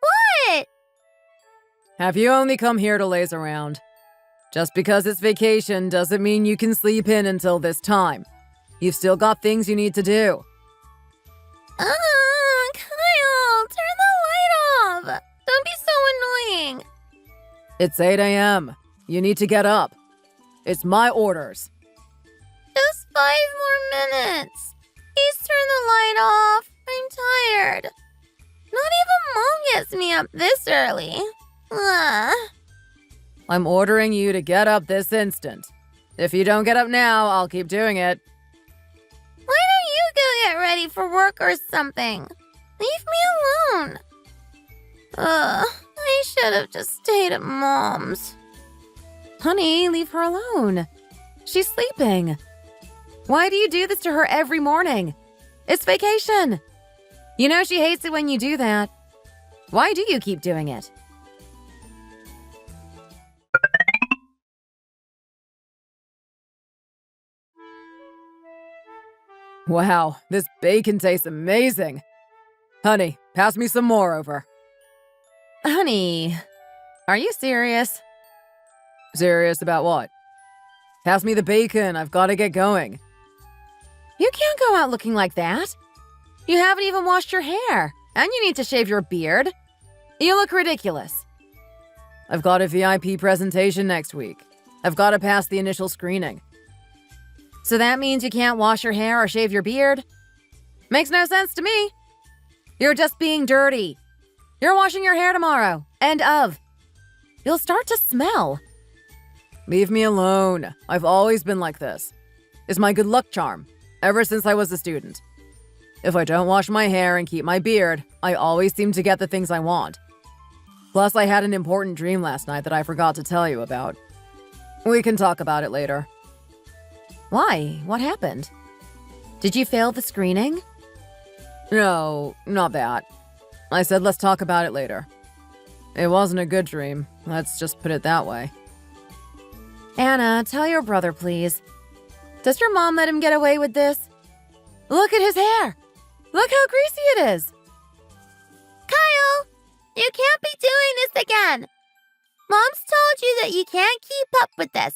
What? Have you only come here to laze around? Just because it's vacation doesn't mean you can sleep in until this time. You've still got things you need to do. Kyle, turn the light off. Don't be so annoying. It's 8 a.m. You need to get up. It's my orders. Just 5 more minutes. Please turn the light off. I'm tired. Not even Mom gets me up this early. Ugh. I'm ordering you to get up this instant. If you don't get up now, I'll keep doing it. Why don't you go get ready for work or something? Leave me alone. I should have just stayed at Mom's. Honey, leave her alone. She's sleeping. Why do you do this to her every morning? It's vacation. You know she hates it when you do that. Why do you keep doing it? Wow, this bacon tastes amazing. Honey, pass me some more over. Honey, Are you serious? Serious about what? Pass me the bacon. I've got to get going. You can't go out looking like that. You haven't even washed your hair, and you need to shave your beard. You look ridiculous. I've got a VIP presentation next week. I've got to pass the initial screening. So that means you can't wash your hair or shave your beard? Makes no sense to me. You're just being dirty. You're washing your hair tomorrow. End of. You'll start to smell. Leave me alone. I've always been like this. It's my good luck charm, ever since I was a student. If I don't wash my hair and keep my beard, I always seem to get the things I want. Plus, I had an important dream last night that I forgot to tell you about. We can talk about it later. Why? What happened? Did you fail the screening? No, not that. I said let's talk about it later. It wasn't a good dream. Let's just put it that way. Anna, tell your brother, please. Does your mom let him get away with this? Look at his hair. Look how greasy it is. Kyle, you can't be doing this again. Mom's told you that you can't keep up with this.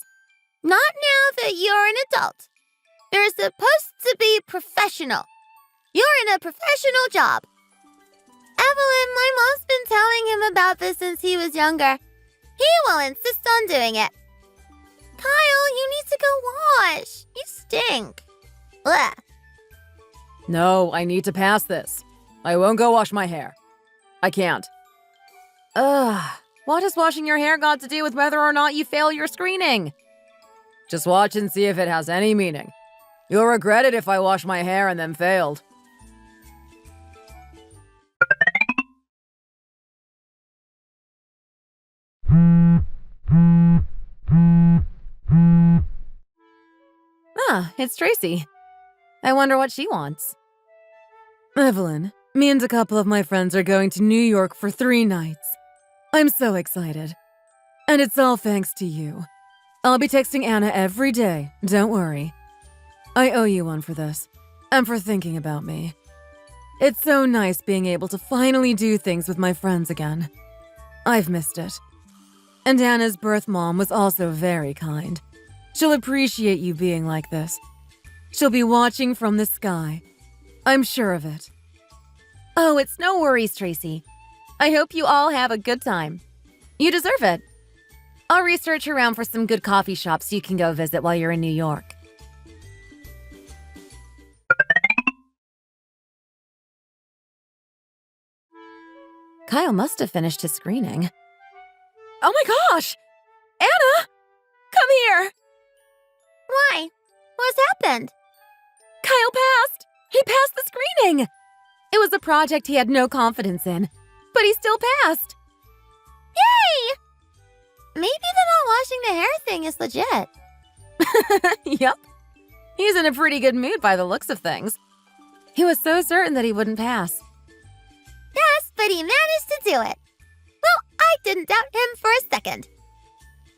Not now that you're an adult. You're supposed to be professional. You're in a professional job. Evelyn, my mom's been telling him about this since he was younger. He will insist on doing it. Kyle, you need to go wash. You stink. Ugh. No, I need to pass this. I won't go wash my hair. I can't. Ugh. What has washing your hair got to do with whether or not you fail your screening? Just watch and see if it has any meaning. You'll regret it if I wash my hair and then failed. Ah, it's Tracy. I wonder what she wants. Evelyn, me and a couple of my friends are going to New York for 3 nights. I'm so excited. And it's all thanks to you. I'll be texting Anna every day, don't worry. I owe you one for this, and for thinking about me. It's so nice being able to finally do things with my friends again. I've missed it. And Anna's birth mom was also very kind. She'll appreciate you being like this. She'll be watching from the sky. I'm sure of it. Oh, it's no worries, Tracy. I hope you all have a good time. You deserve it. I'll research around for some good coffee shops you can go visit while you're in New York. Kyle must have finished his screening. Oh my gosh! Anna! Come here! Why? What's happened? Kyle passed! He passed the screening! It was a project he had no confidence in, but he still passed. Yay! Maybe the not washing the hair thing is legit. Yep. He's in a pretty good mood by the looks of things. He was so certain that he wouldn't pass. Yes, but he managed to do it. Well, I didn't doubt him for a second.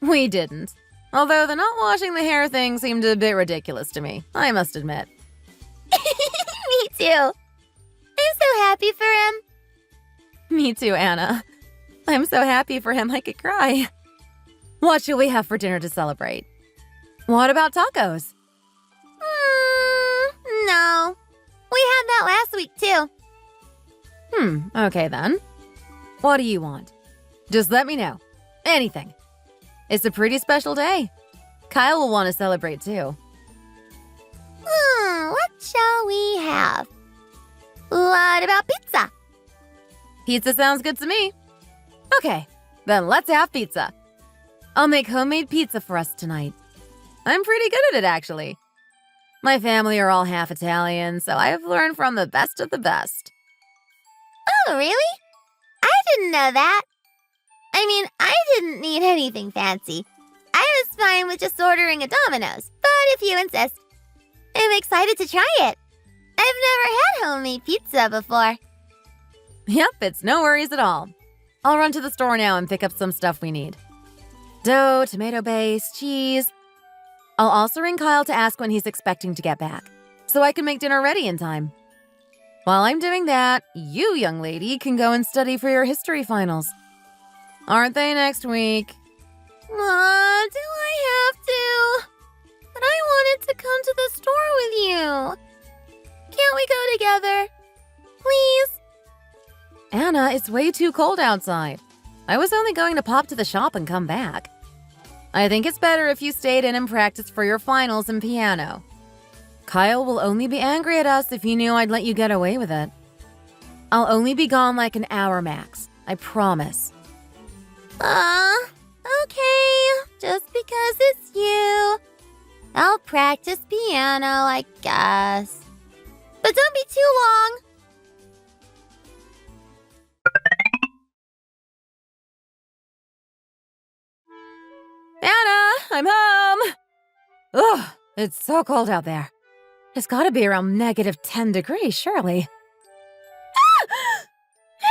We didn't. Although the not washing the hair thing seemed a bit ridiculous to me, I must admit. Me too. I'm so happy for him. Me too, Anna. I'm so happy for him I could cry. What should we have for dinner to celebrate? What about tacos? No. We had that last week too. Okay then. What do you want? Just let me know. Anything. It's a pretty special day. Kyle will want to celebrate too. What shall we have? What about pizza? Pizza sounds good to me. Okay, then let's have pizza. I'll make homemade pizza for us tonight. I'm pretty good at it, actually. My family are all half Italian, so I've learned from the best of the best. Oh, really? I didn't know that. I mean, I didn't need anything fancy. I was fine with just ordering a Domino's, but if you insist, I'm excited to try it. I've never had homemade pizza before. Yep, it's no worries at all. I'll run to the store now and pick up some stuff we need. Dough, tomato base, cheese. I'll also ring Kyle to ask when he's expecting to get back, so I can make dinner ready in time. While I'm doing that, you, young lady, can go and study for your history finals. Aren't they next week? Do I have to? But I wanted to come to the store with you. Can't we go together? Please? Anna, it's way too cold outside. I was only going to pop to the shop and come back. I think it's better if you stayed in and practiced for your finals in piano. Kyle will only be angry at us if he knew I'd let you get away with it. I'll only be gone like an hour max. I promise. Okay. Just because it's you. I'll practice piano, I guess. But don't be too long. Anna, I'm home! Ugh, it's so cold out there. It's gotta be around -10 degrees, surely. Ah!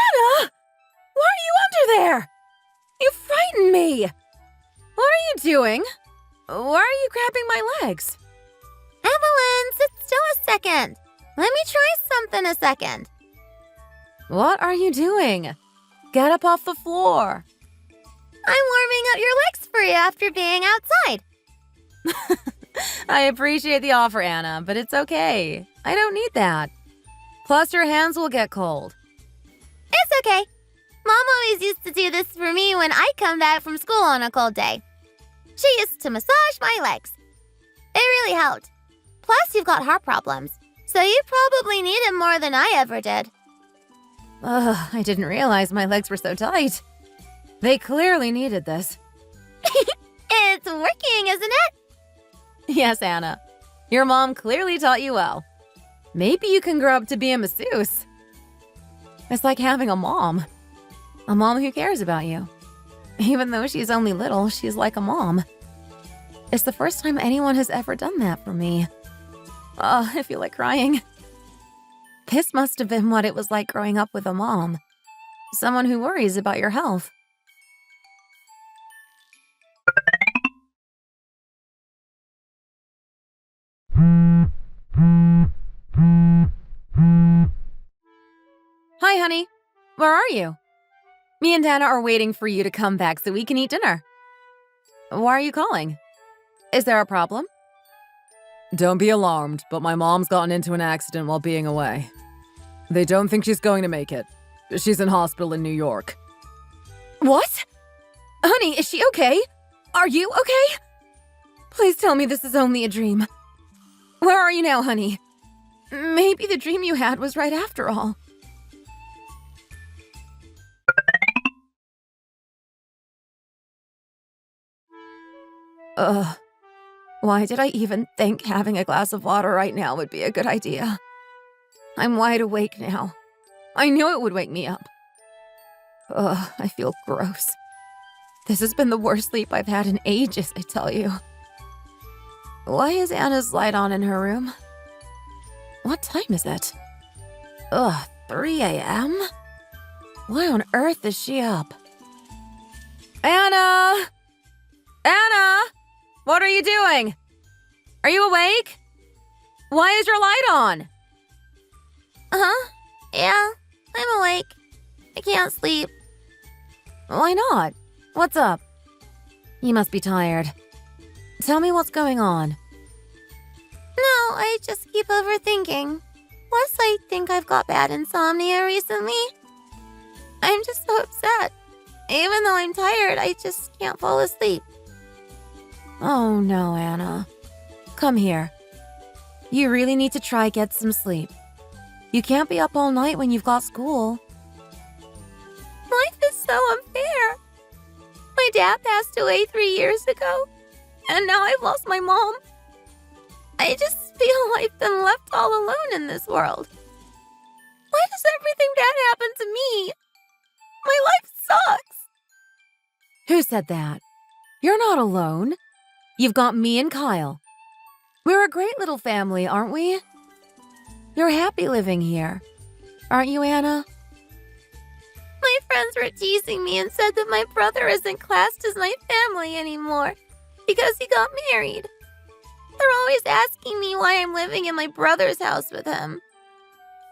Anna! Why are you under there? You frightened me! What are you doing? Why are you grabbing my legs? Evelyn, sit still a second. Let me try something a second. What are you doing? Get up off the floor. I'm warming up your legs for you after being outside. I appreciate the offer, Anna, but it's okay. I don't need that. Plus, your hands will get cold. It's okay. Mom always used to do this for me when I come back from school on a cold day. She used to massage my legs. It really helped. Plus, you've got heart problems, so you probably need it more than I ever did. Ugh, I didn't realize my legs were so tight. They clearly needed this. It's working, isn't it? Yes, Anna. Your mom clearly taught you well. Maybe you can grow up to be a masseuse. It's like having a mom. A mom who cares about you. Even though she's only little, she's like a mom. It's the first time anyone has ever done that for me. Oh, I feel like crying. This must have been what it was like growing up with a mom. Someone who worries about your health. Hi, honey. Where are you? Me and Dana are waiting for you to come back so we can eat dinner. Why are you calling? Is there a problem? Don't be alarmed, but my mom's gotten into an accident while being away. They don't think she's going to make it. She's in hospital in New York. What? Honey, is she okay? Are you okay? Please tell me this is only a dream. Where are you now, honey? Maybe the dream you had was right after all. Ugh. Why did I even think having a glass of water right now would be a good idea? I'm wide awake now. I knew it would wake me up. Ugh, I feel gross. This has been the worst sleep I've had in ages, I tell you. Why is Anna's light on in her room? What time is it? Ugh, 3 a.m.? Why on earth is she up? Anna! Anna! What are you doing? Are you awake? Why is your light on? Yeah, I'm awake. I can't sleep. Why not? What's up? You must be tired. Tell me what's going on. No, I just keep overthinking. Plus, I think I've got bad insomnia recently. I'm just so upset. Even though I'm tired, I just can't fall asleep. Oh no, Anna. Come here. You really need to try get some sleep. You can't be up all night when you've got school. Life is so unfair. My dad passed away 3 years ago, and now I've lost my mom. I just feel I've been left all alone in this world. Why does everything bad happen to me? My life sucks. Who said that? You're not alone. You've got me and Kyle. We're a great little family, aren't we? You're happy living here. Aren't you, Anna? My friends were teasing me and said that my brother isn't classed as my family anymore because he got married. They're always asking me why I'm living in my brother's house with him.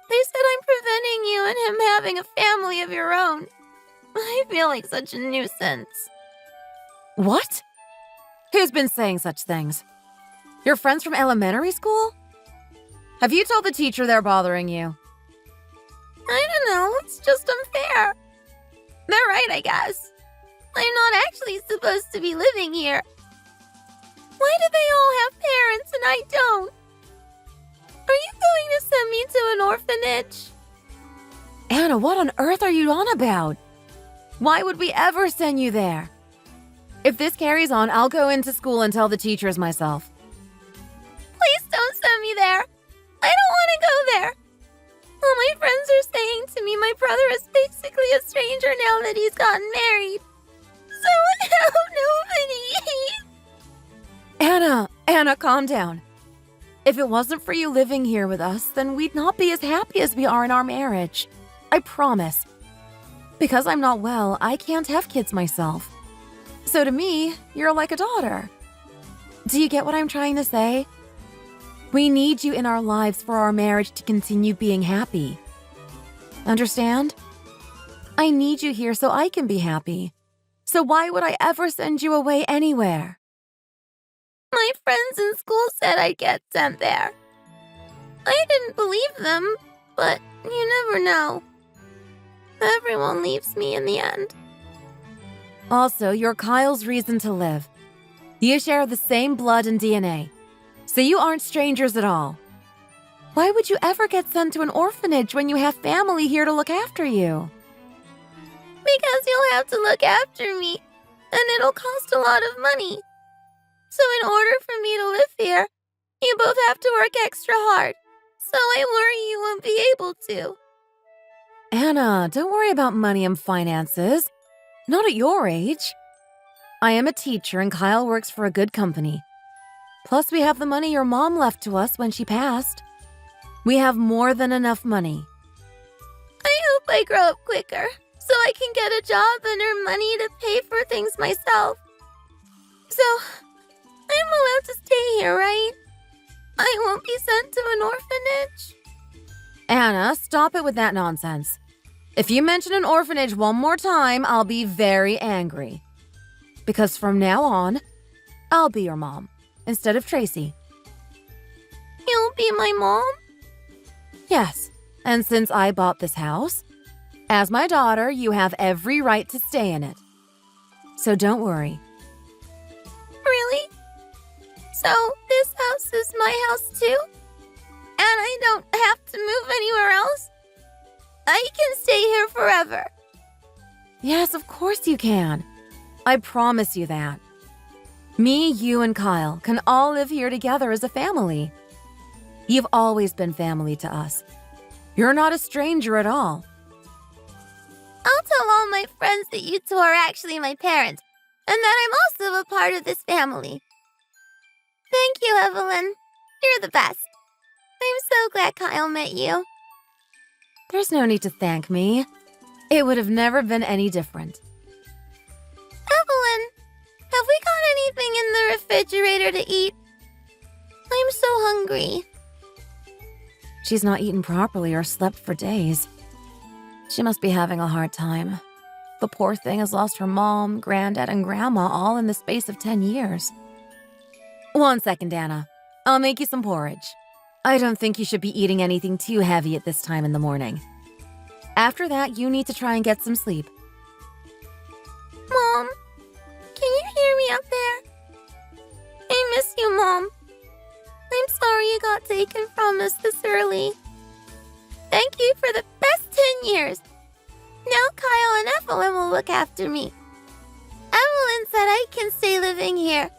They said I'm preventing you and him having a family of your own. I feel like such a nuisance. What? Who's been saying such things? Your friends from elementary school? Have you told the teacher they're bothering you? I don't know, it's just unfair. They're right, I guess. I'm not actually supposed to be living here. Why do they all have parents and I don't? Are you going to send me to an orphanage? Anna, what on earth are you on about? Why would we ever send you there? If this carries on, I'll go into school and tell the teachers myself. Please don't send me there. I don't want to go there. All my friends are saying to me my brother is basically a stranger now that he's gotten married. So I have nobody. Anna, calm down. If it wasn't for you living here with us, then we'd not be as happy as we are in our marriage. I promise. Because I'm not well, I can't have kids myself. So to me, you're like a daughter. Do you get what I'm trying to say? We need you in our lives for our marriage to continue being happy. Understand? I need you here so I can be happy. So why would I ever send you away anywhere? My friends in school said I'd get sent there. I didn't believe them, but you never know. Everyone leaves me in the end. Also, you're Kyle's reason to live. You share the same blood and DNA, so you aren't strangers at all. Why would you ever get sent to an orphanage when you have family here to look after you? Because you'll have to look after me, and it'll cost a lot of money. So in order for me to live here, you both have to work extra hard. So I worry you won't be able to. Anna, don't worry about money and finances. Not at your age. I am a teacher and Kyle works for a good company. Plus, we have the money your mom left to us when she passed. We have more than enough money. I hope I grow up quicker, so I can get a job and earn money to pay for things myself. So, I'm allowed to stay here, right? I won't be sent to an orphanage? Anna, stop it with that nonsense. If you mention an orphanage one more time, I'll be very angry. Because from now on, I'll be your mom, instead of Tracy. You'll be my mom? Yes, and since I bought this house, as my daughter, you have every right to stay in it. So don't worry. Really? So this house is my house too? And I don't have to move anywhere else? I can stay here forever. Yes, of course you can. I promise you that. Me, you, and Kyle can all live here together as a family. You've always been family to us. You're not a stranger at all. I'll tell all my friends that you two are actually my parents, and that I'm also a part of this family. Thank you, Evelyn. You're the best. I'm so glad Kyle met you. There's no need to thank me. It would have never been any different. Evelyn, have we got anything in the refrigerator to eat? I'm so hungry. She's not eaten properly or slept for days. She must be having a hard time. The poor thing has lost her mom, granddad, and grandma all in the space of 10 years. 1 second, Anna. I'll make you some porridge. I don't think you should be eating anything too heavy at this time in the morning. After that, you need to try and get some sleep. Mom, can you hear me up there? I miss you, Mom. I'm sorry you got taken from us this early. Thank you for the best 10 years. Now Kyle and Evelyn will look after me. Evelyn said I can stay living here.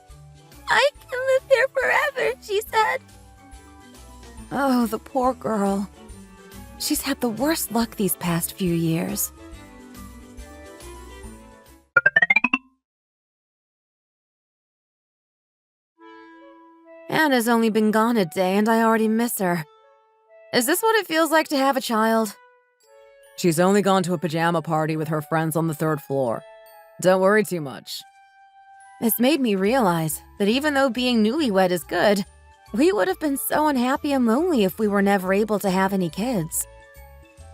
I can live here forever, she said. Oh, the poor girl. She's had the worst luck these past few years. Anna's only been gone a day and I already miss her. Is this what it feels like to have a child? She's only gone to a pajama party with her friends on the 3rd floor. Don't worry too much. It's made me realize that even though being newlywed is good, we would have been so unhappy and lonely if we were never able to have any kids.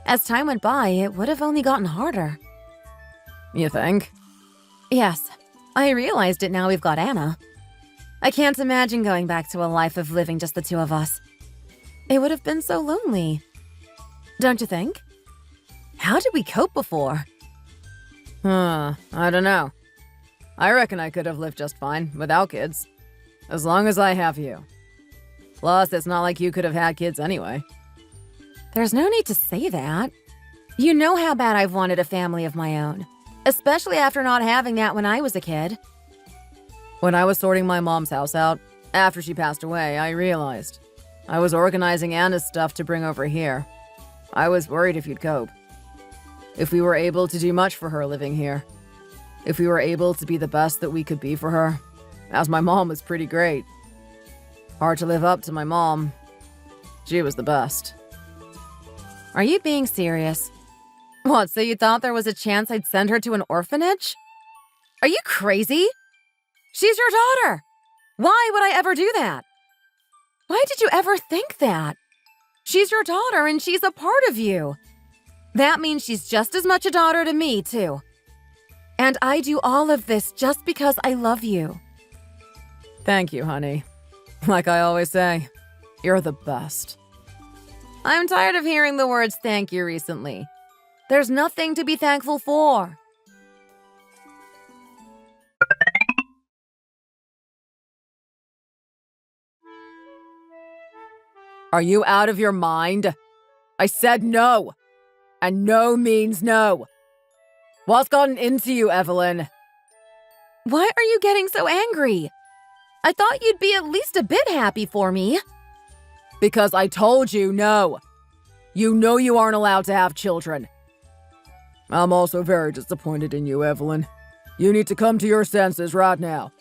As time went by, it would have only gotten harder. You think? Yes, I realized it now we've got Anna. I can't imagine going back to a life of living just the two of us. It would have been so lonely. Don't you think? How did we cope before? I don't know. I reckon I could have lived just fine without kids. As long as I have you. Plus, it's not like you could have had kids anyway. There's no need to say that. You know how bad I've wanted a family of my own. Especially after not having that when I was a kid. When I was sorting my mom's house out, after she passed away, I realized. I was organizing Anna's stuff to bring over here. I was worried if you'd cope. If we were able to do much for her living here. If we were able to be the best that we could be for her. As my mom was pretty great. Hard to live up to my mom. She was the best. Are you being serious? What, so you thought there was a chance I'd send her to an orphanage? Are you crazy? She's your daughter. Why would I ever do that? Why did you ever think that? She's your daughter and she's a part of you. That means she's just as much a daughter to me, too. And I do all of this just because I love you. Thank you, honey. Like I always say, you're the best. I'm tired of hearing the words thank you recently. There's nothing to be thankful for. Are you out of your mind? I said no. And no means no. What's gotten into you, Evelyn? Why are you getting so angry? I thought you'd be at least a bit happy for me. Because I told you no. You know you aren't allowed to have children. I'm also very disappointed in you, Evelyn. You need to come to your senses right now.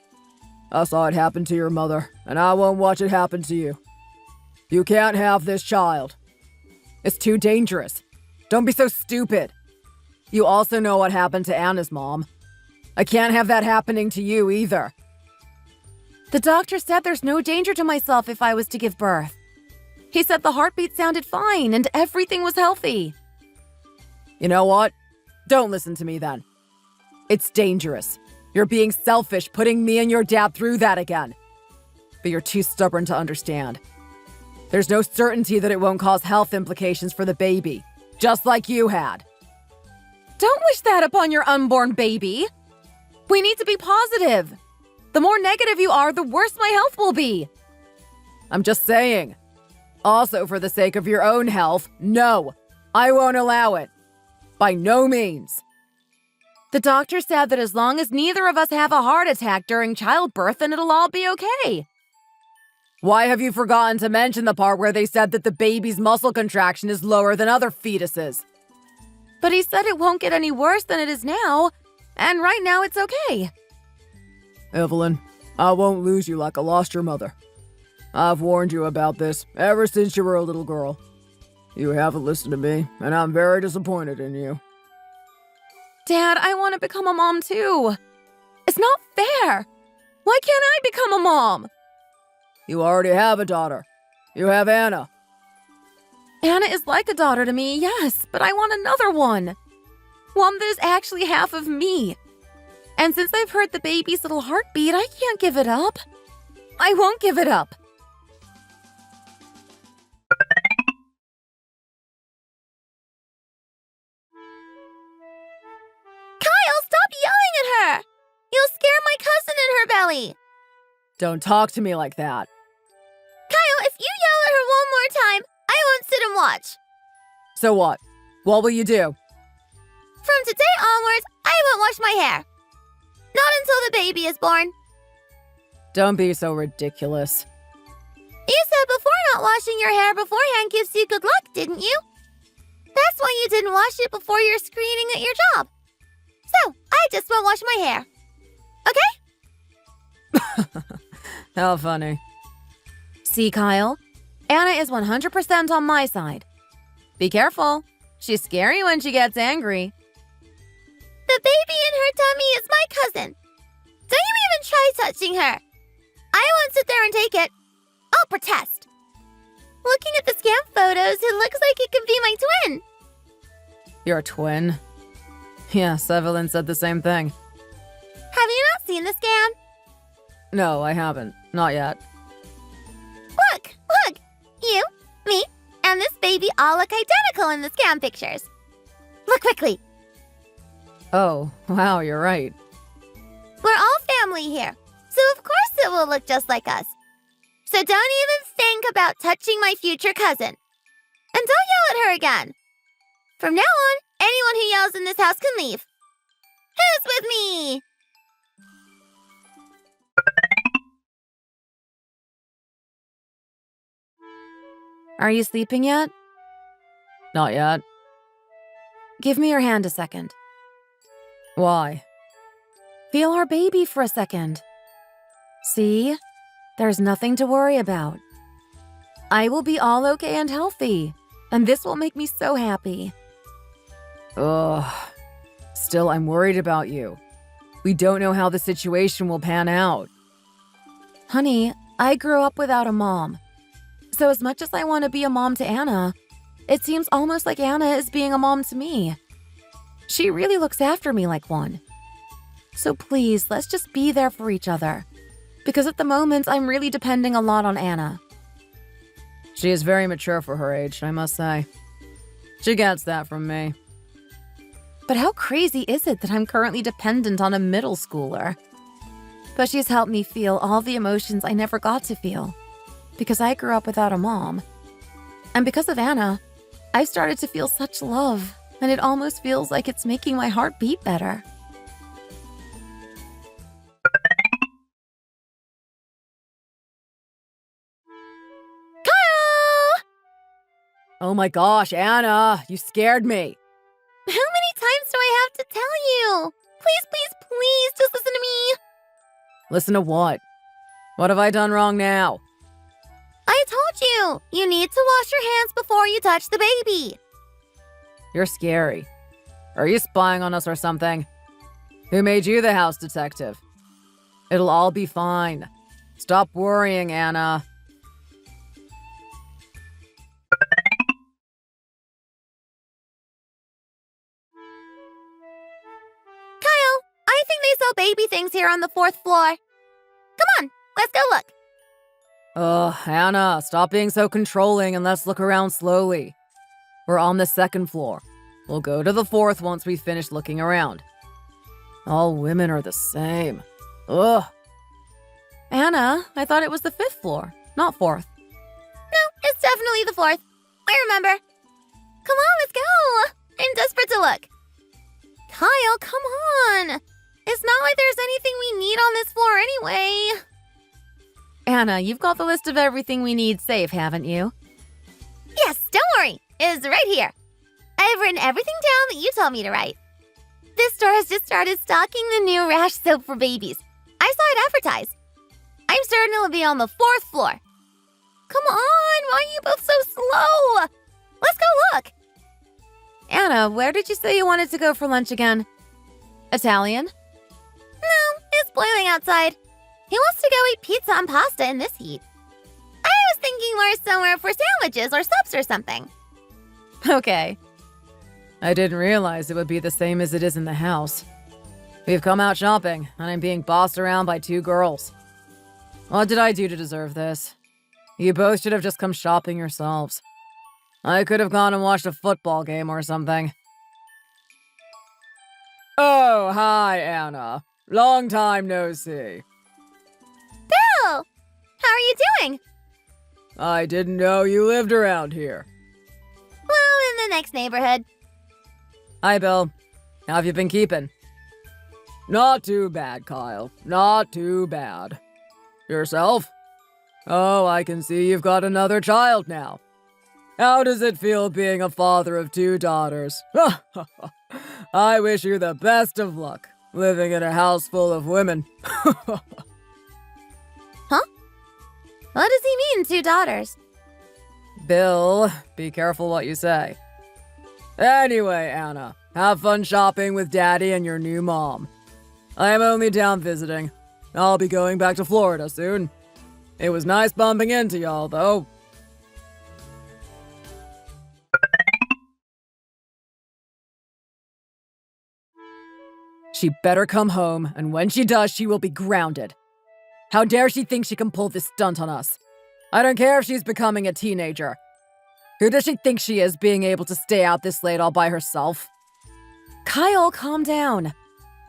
I saw it happen to your mother, and I won't watch it happen to you. You can't have this child. It's too dangerous. Don't be so stupid. You also know what happened to Anna's mom. I can't have that happening to you either. The doctor said there's no danger to myself if I was to give birth. He said the heartbeat sounded fine and everything was healthy. You know what? Don't listen to me then. It's dangerous. You're being selfish, putting me and your dad through that again. But you're too stubborn to understand. There's no certainty that it won't cause health implications for the baby, just like you had. Don't wish that upon your unborn baby. We need to be positive. The more negative you are, the worse my health will be. I'm just saying. Also, for the sake of your own health, no, I won't allow it. By no means. The doctor said that as long as neither of us have a heart attack during childbirth, then it'll all be okay. Why have you forgotten to mention the part where they said that the baby's muscle contraction is lower than other fetuses? But he said it won't get any worse than it is now, and right now it's okay. Evelyn, I won't lose you like I lost your mother. I've warned you about this ever since you were a little girl. You haven't listened to me, and I'm very disappointed in you. Dad, I want to become a mom too. It's not fair. Why can't I become a mom? You already have a daughter. You have Anna. Anna is like a daughter to me, yes, but I want another one. One that is actually half of me. And since I've heard the baby's little heartbeat, I can't give it up. I won't give it up. Kyle, stop yelling at her! You'll scare my cousin in her belly. Don't talk to me like that. Kyle, if you yell at her one more time, I won't sit and watch. So what? What will you do? From today onwards, I won't wash my hair. Not until the baby is born. Don't be so ridiculous. You said before not washing your hair beforehand gives you good luck, didn't you? That's why you didn't wash it before your screening at your job. So, I just won't wash my hair. Okay? How funny. See, Kyle? Anna is 100% on my side. Be careful. She's scary when she gets angry. The baby in her tummy is my cousin. Don't you even try touching her. I won't sit there and take it. I'll protest. Looking at the scam photos, it looks like it could be my twin. You're a twin? Yes, Evelyn said the same thing. Have you not seen the scan? No, I haven't. Not yet. Look! You, me, and this baby all look identical in the scan pictures. Look quickly. Oh, wow, you're right. We're all family here, so of course it will look just like us. So don't even think about touching my future cousin. And don't yell at her again. From now on, anyone who yells in this house can leave. Who's with me? Are you sleeping yet? Not yet. Give me your hand a second. Why? Feel our baby for a second. See? There's nothing to worry about. I will be all okay and healthy, and this will make me so happy. Ugh. Still, I'm worried about you. We don't know how the situation will pan out. Honey, I grew up without a mom. So as much as I want to be a mom to Anna, it seems almost like Anna is being a mom to me. She really looks after me like one. So please, let's just be there for each other. Because at the moment, I'm really depending a lot on Anna. She is very mature for her age, I must say. She gets that from me. But how crazy is it that I'm currently dependent on a middle schooler? But she's helped me feel all the emotions I never got to feel. Because I grew up without a mom. And because of Anna, I've started to feel such love, and it almost feels like it's making my heart beat better. Kyle! Oh my gosh, Anna, you scared me. How many times do I have to tell you? Please, just listen to me. Listen to what? What have I done wrong now? I told you, you need to wash your hands before you touch the baby. You're scary. Are you spying on us or something? Who made you the house detective? It'll all be fine. Stop worrying, Anna. Kyle, I think they sell baby things here on the 4th floor. Come on, let's go look. Ugh, Anna, stop being so controlling and let's look around slowly. We're on the 2nd floor. We'll go to the 4th once we finish looking around. All women are the same. Ugh. Anna, I thought it was the 5th floor, not 4th. No, it's definitely the 4th. I remember. Come on, let's go. I'm desperate to look. Kyle, come on. It's not like there's anything we need on this floor anyway. Anna, you've got the list of everything we need safe, haven't you? Yes, don't worry. It's right here. I've written everything down that you told me to write. This store has just started stocking the new rash soap for babies. I saw it advertised. I'm certain it'll be on the 4th floor. Come on, why are you both so slow? Let's go look. Anna, where did you say you wanted to go for lunch again? Italian? No, it's boiling outside. Who wants to go eat pizza and pasta in this heat? I was thinking more somewhere for sandwiches or subs or something. Okay. I didn't realize it would be the same as it is in the house. We've come out shopping, and I'm being bossed around by 2 girls. What did I do to deserve this? You both should have just come shopping yourselves. I could have gone and watched a football game or something. Oh, hi, Anna. Long time no see. Bill! How are you doing? I didn't know you lived around here. Well, in the next neighborhood. Hi, Bill. How have you been keeping? Not too bad, Kyle. Not too bad. Yourself? Oh, I can see you've got another child now. How does it feel being a father of 2 daughters? I wish you the best of luck, living in a house full of women. Huh? What does he mean, 2 daughters? Bill, be careful what you say. Anyway, Anna, have fun shopping with Daddy and your new mom. I am only down visiting. I'll be going back to Florida soon. It was nice bumping into y'all, though. She better come home, and when she does, she will be grounded. How dare she think she can pull this stunt on us? I don't care if she's becoming a teenager. Who does she think she is, being able to stay out this late all by herself? Kyle, calm down.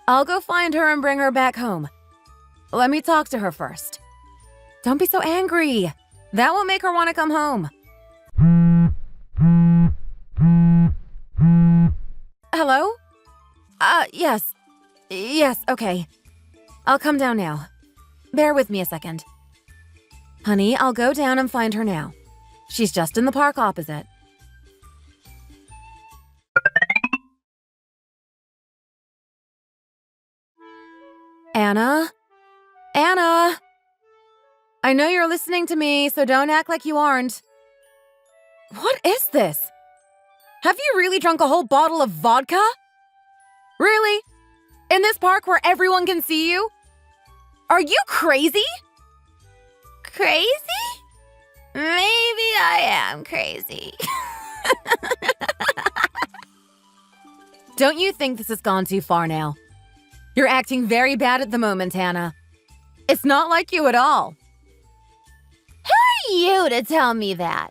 I'll go find her and bring her back home. Let me talk to her first. Don't be so angry. That will make her want to come home. Hello? Yes. Yes, okay. I'll come down now. Bear with me a second. Honey, I'll go down and find her now. She's just in the park opposite. Anna? Anna? I know you're listening to me, so don't act like you aren't. What is this? Have you really drunk a whole bottle of vodka? Really? In this park where everyone can see you? Are you crazy? Crazy? Maybe I am crazy. Don't you think this has gone too far now? You're acting very bad at the moment, Hannah. It's not like you at all. Who are you to tell me that?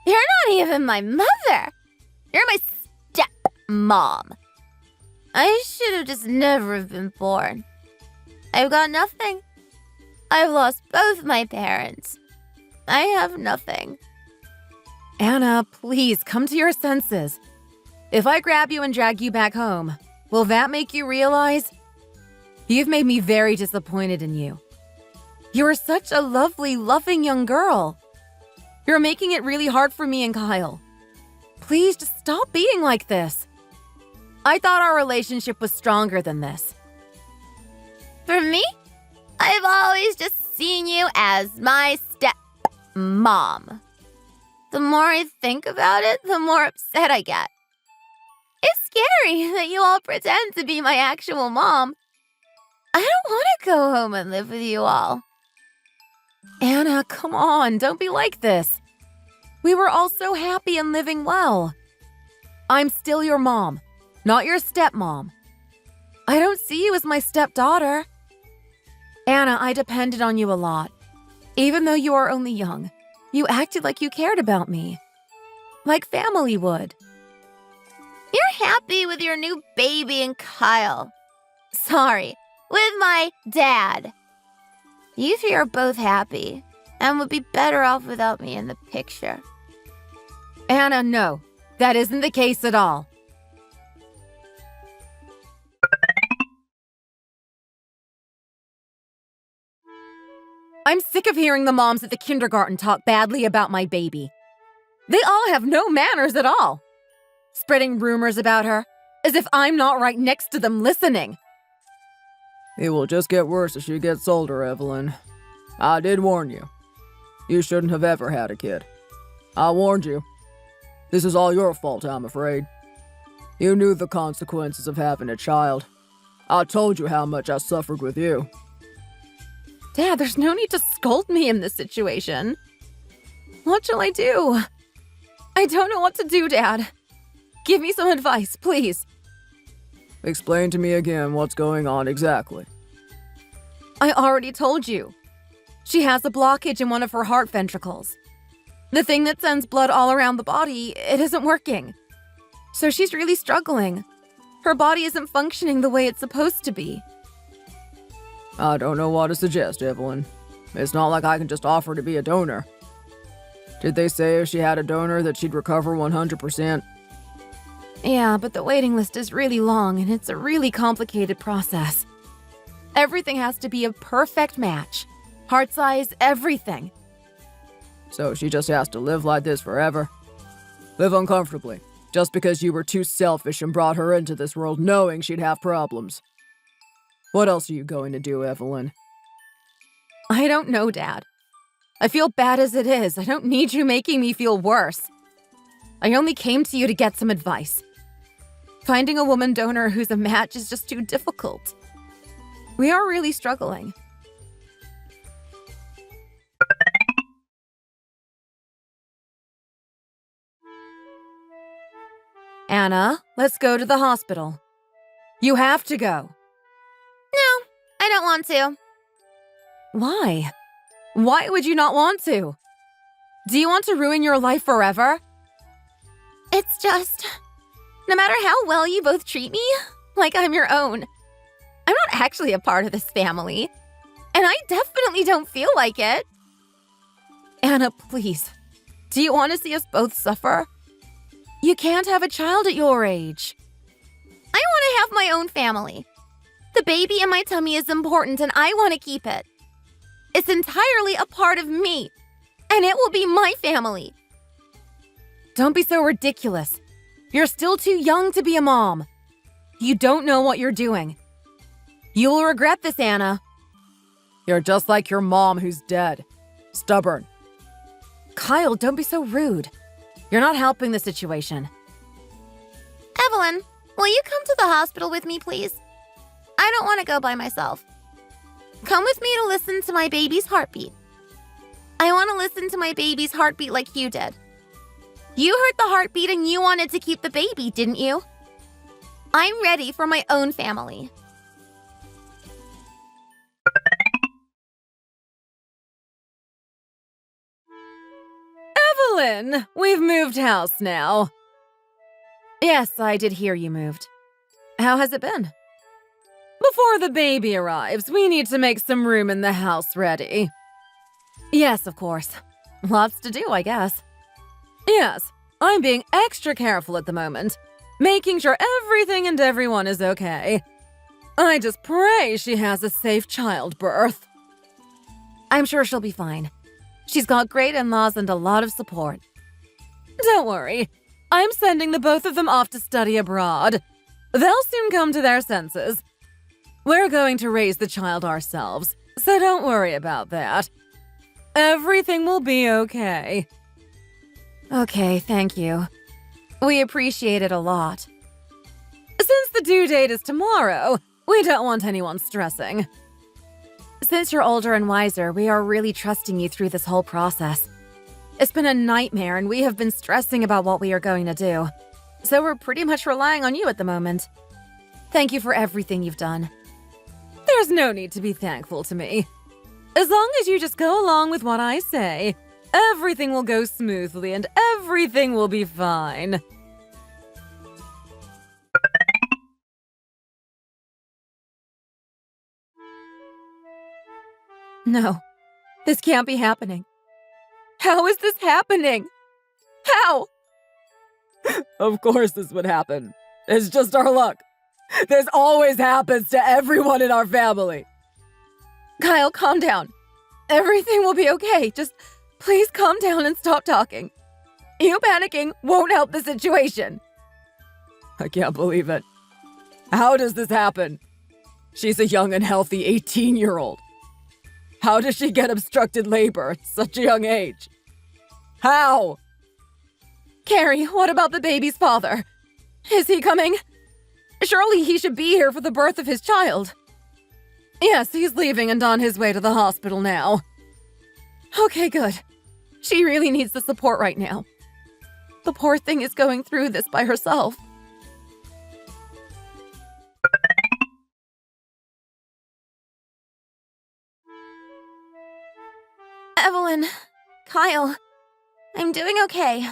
You're not even my mother. You're my stepmom. I should have just never have been born. I've got nothing. I've lost both my parents. I have nothing. Anna, please come to your senses. If I grab you and drag you back home, will that make you realize? You've made me very disappointed in you. You are such a lovely, loving young girl. You're making it really hard for me and Kyle. Please just stop being like this. I thought our relationship was stronger than this. For me, I've always just seen you as my stepmom. The more I think about it, the more upset I get. It's scary that you all pretend to be my actual mom. I don't want to go home and live with you all. Anna, come on, don't be like this. We were all so happy and living well. I'm still your mom, not your stepmom. I don't see you as my stepdaughter. Anna, I depended on you a lot. Even though you are only young, you acted like you cared about me. Like family would. You're happy with your new baby and Kyle. Sorry, with my dad. You three are both happy and would be better off without me in the picture. Anna, no, that isn't the case at all. I'm sick of hearing the moms at the kindergarten talk badly about my baby. They all have no manners at all. Spreading rumors about her, as if I'm not right next to them listening. It will just get worse as she gets older, Evelyn. I did warn you. You shouldn't have ever had a kid. I warned you. This is all your fault, I'm afraid. You knew the consequences of having a child. I told you how much I suffered with you. Dad, there's no need to scold me in this situation. What shall I do? I don't know what to do, Dad. Give me some advice, please. Explain to me again what's going on exactly. I already told you. She has a blockage in one of her heart ventricles. The thing that sends blood all around the body, it isn't working. So she's really struggling. Her body isn't functioning the way it's supposed to be. I don't know what to suggest, Evelyn. It's not like I can just offer to be a donor. Did they say if she had a donor that she'd recover 100%? Yeah, but the waiting list is really long and it's a really complicated process. Everything has to be a perfect match. Heart size, everything. So she just has to live like this forever? Live uncomfortably, just because you were too selfish and brought her into this world knowing she'd have problems. What else are you going to do, Evelyn? I don't know, Dad. I feel bad as it is. I don't need you making me feel worse. I only came to you to get some advice. Finding a woman donor who's a match is just too difficult. We are really struggling. Anna, let's go to the hospital. You have to go. don't want to. Why? Why would you not want to? Do you want to ruin your life forever? It's just, no matter how well you both treat me, like I'm your own, I'm not actually a part of this family. And I definitely don't feel like it. Anna, please. Do you want to see us both suffer? You can't have a child at your age. I want to have my own family. The baby in my tummy is important and I want to keep it. It's entirely a part of me, and it will be my family. Don't be so ridiculous. You're still too young to be a mom. You don't know what you're doing. You will regret this, Anna. You're just like your mom who's dead. Stubborn. Kyle, don't be so rude. You're not helping the situation. Evelyn, will you come to the hospital with me, please? I don't want to go by myself. Come with me to listen to my baby's heartbeat. I want to listen to my baby's heartbeat like you did. You heard the heartbeat and you wanted to keep the baby, didn't you? I'm ready for my own family. Evelyn, we've moved house now. Yes, I did hear you moved. How has it been? Before the baby arrives, we need to make some room in the house ready. Yes, of course. Lots to do, I guess. Yes, I'm being extra careful at the moment, making sure everything and everyone is okay. I just pray she has a safe childbirth. I'm sure she'll be fine. She's got great in-laws and a lot of support. Don't worry. I'm sending the both of them off to study abroad. They'll soon come to their senses. We're going to raise the child ourselves, so don't worry about that. Everything will be okay. Okay, thank you. We appreciate it a lot. Since the due date is tomorrow, we don't want anyone stressing. Since you're older and wiser, we are really trusting you through this whole process. It's been a nightmare and we have been stressing about what we are going to do. So we're pretty much relying on you at the moment. Thank you for everything you've done. There's no need to be thankful to me. As long as you just go along with what I say, everything will go smoothly and everything will be fine. No, this can't be happening. How is this happening? How? Of course this would happen. It's just our luck. This always happens to everyone in our family. Kyle, calm down. Everything will be okay. Just please calm down and stop talking. You panicking won't help the situation. I can't believe it. How does this happen? She's a young and healthy 18-year-old. How does she get obstructed labor at such a young age? How? Carrie, what about the baby's father? Is he coming? Surely he should be here for the birth of his child. Yes, he's leaving and on his way to the hospital now. Okay, good. She really needs the support right now. The poor thing is going through this by herself. Evelyn, Kyle, I'm doing okay.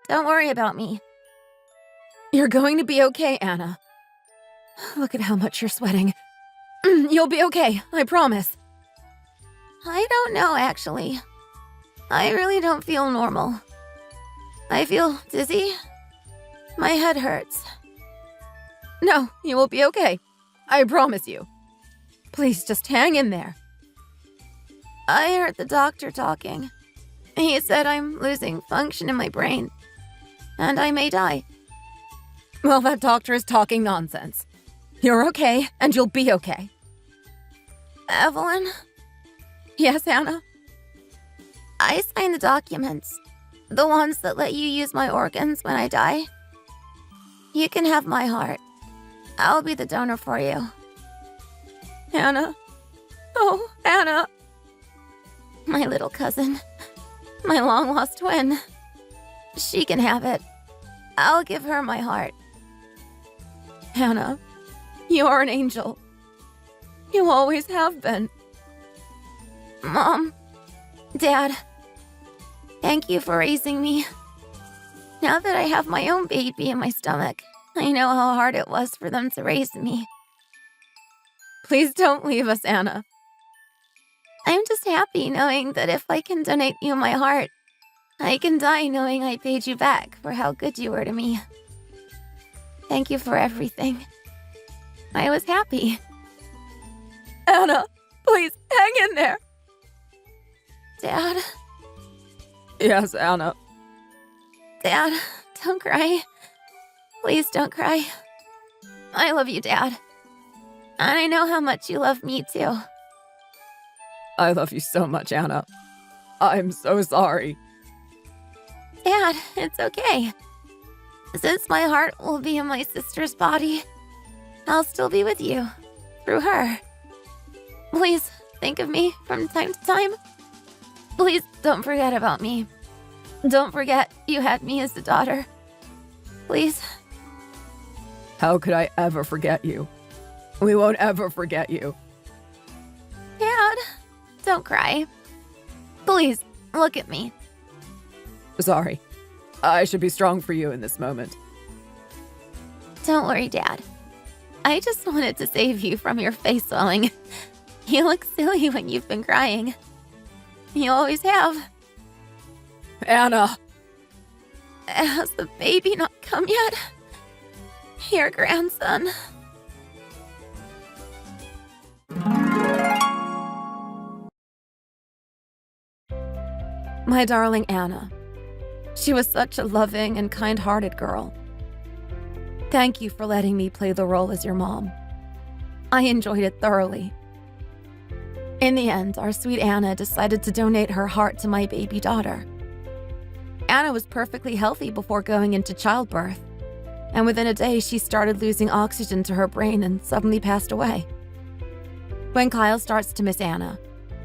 Don't worry about me. You're going to be okay, Anna. Look at how much you're sweating. You'll be okay, I promise. I don't know, actually. I really don't feel normal. I feel dizzy. My head hurts. No, you will be okay. I promise you. Please just hang in there. I heard the doctor talking. He said I'm losing function in my brain, and I may die. Well, that doctor is talking nonsense. You're okay, and you'll be okay. Evelyn? Yes, Anna? I signed the documents. The ones that let you use my organs when I die. You can have my heart. I'll be the donor for you. Anna? Oh, Anna! My little cousin. My long-lost twin. She can have it. I'll give her my heart. Anna, you are an angel. You always have been. Mom, Dad, thank you for raising me. Now that I have my own baby in my stomach, I know how hard it was for them to raise me. Please don't leave us, Anna. I'm just happy knowing that if I can donate you my heart, I can die knowing I paid you back for how good you were to me. Thank you for everything. I was happy. Anna, please, hang in there. Dad, Yes, Anna. Dad, don't cry. Please don't cry. I love you, Dad. And I know how much you love me, too. I love you so much, Anna. I'm so sorry. Dad, it's okay. Since my heart will be in my sister's body, I'll still be with you, through her. Please think of me from time to time. Please don't forget about me. Don't forget you had me as a daughter. Please. How could I ever forget you? We won't ever forget you. Dad, don't cry. Please, look at me. Sorry. I should be strong for you in this moment. Don't worry, Dad. I just wanted to save you from your face swelling. You look silly when you've been crying. You always have. Anna! Has the baby not come yet? Your grandson. My darling Anna. She was such a loving and kind-hearted girl. Thank you for letting me play the role as your mom. I enjoyed it thoroughly. In the end, our sweet Anna decided to donate her heart to my baby daughter. Anna was perfectly healthy before going into childbirth, and within a day she started losing oxygen to her brain and suddenly passed away. When Kyle starts to miss Anna,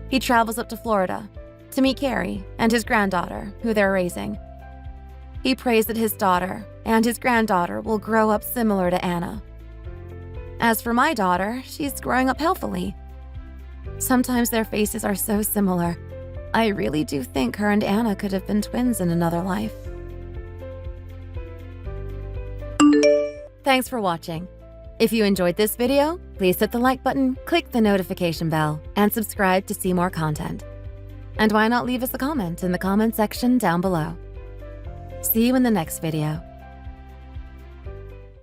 he travels up to Florida to meet Carrie and his granddaughter, who they're raising. He prays that his daughter and his granddaughter will grow up similar to Anna. As for my daughter, she's growing up healthily. Sometimes their faces are so similar. I really do think her and Anna could have been twins in another life. Thanks for watching. If you enjoyed this video, please hit the like button, click the notification bell, and subscribe to see more content. And why not leave us a comment in the comment section down below. See you in the next video.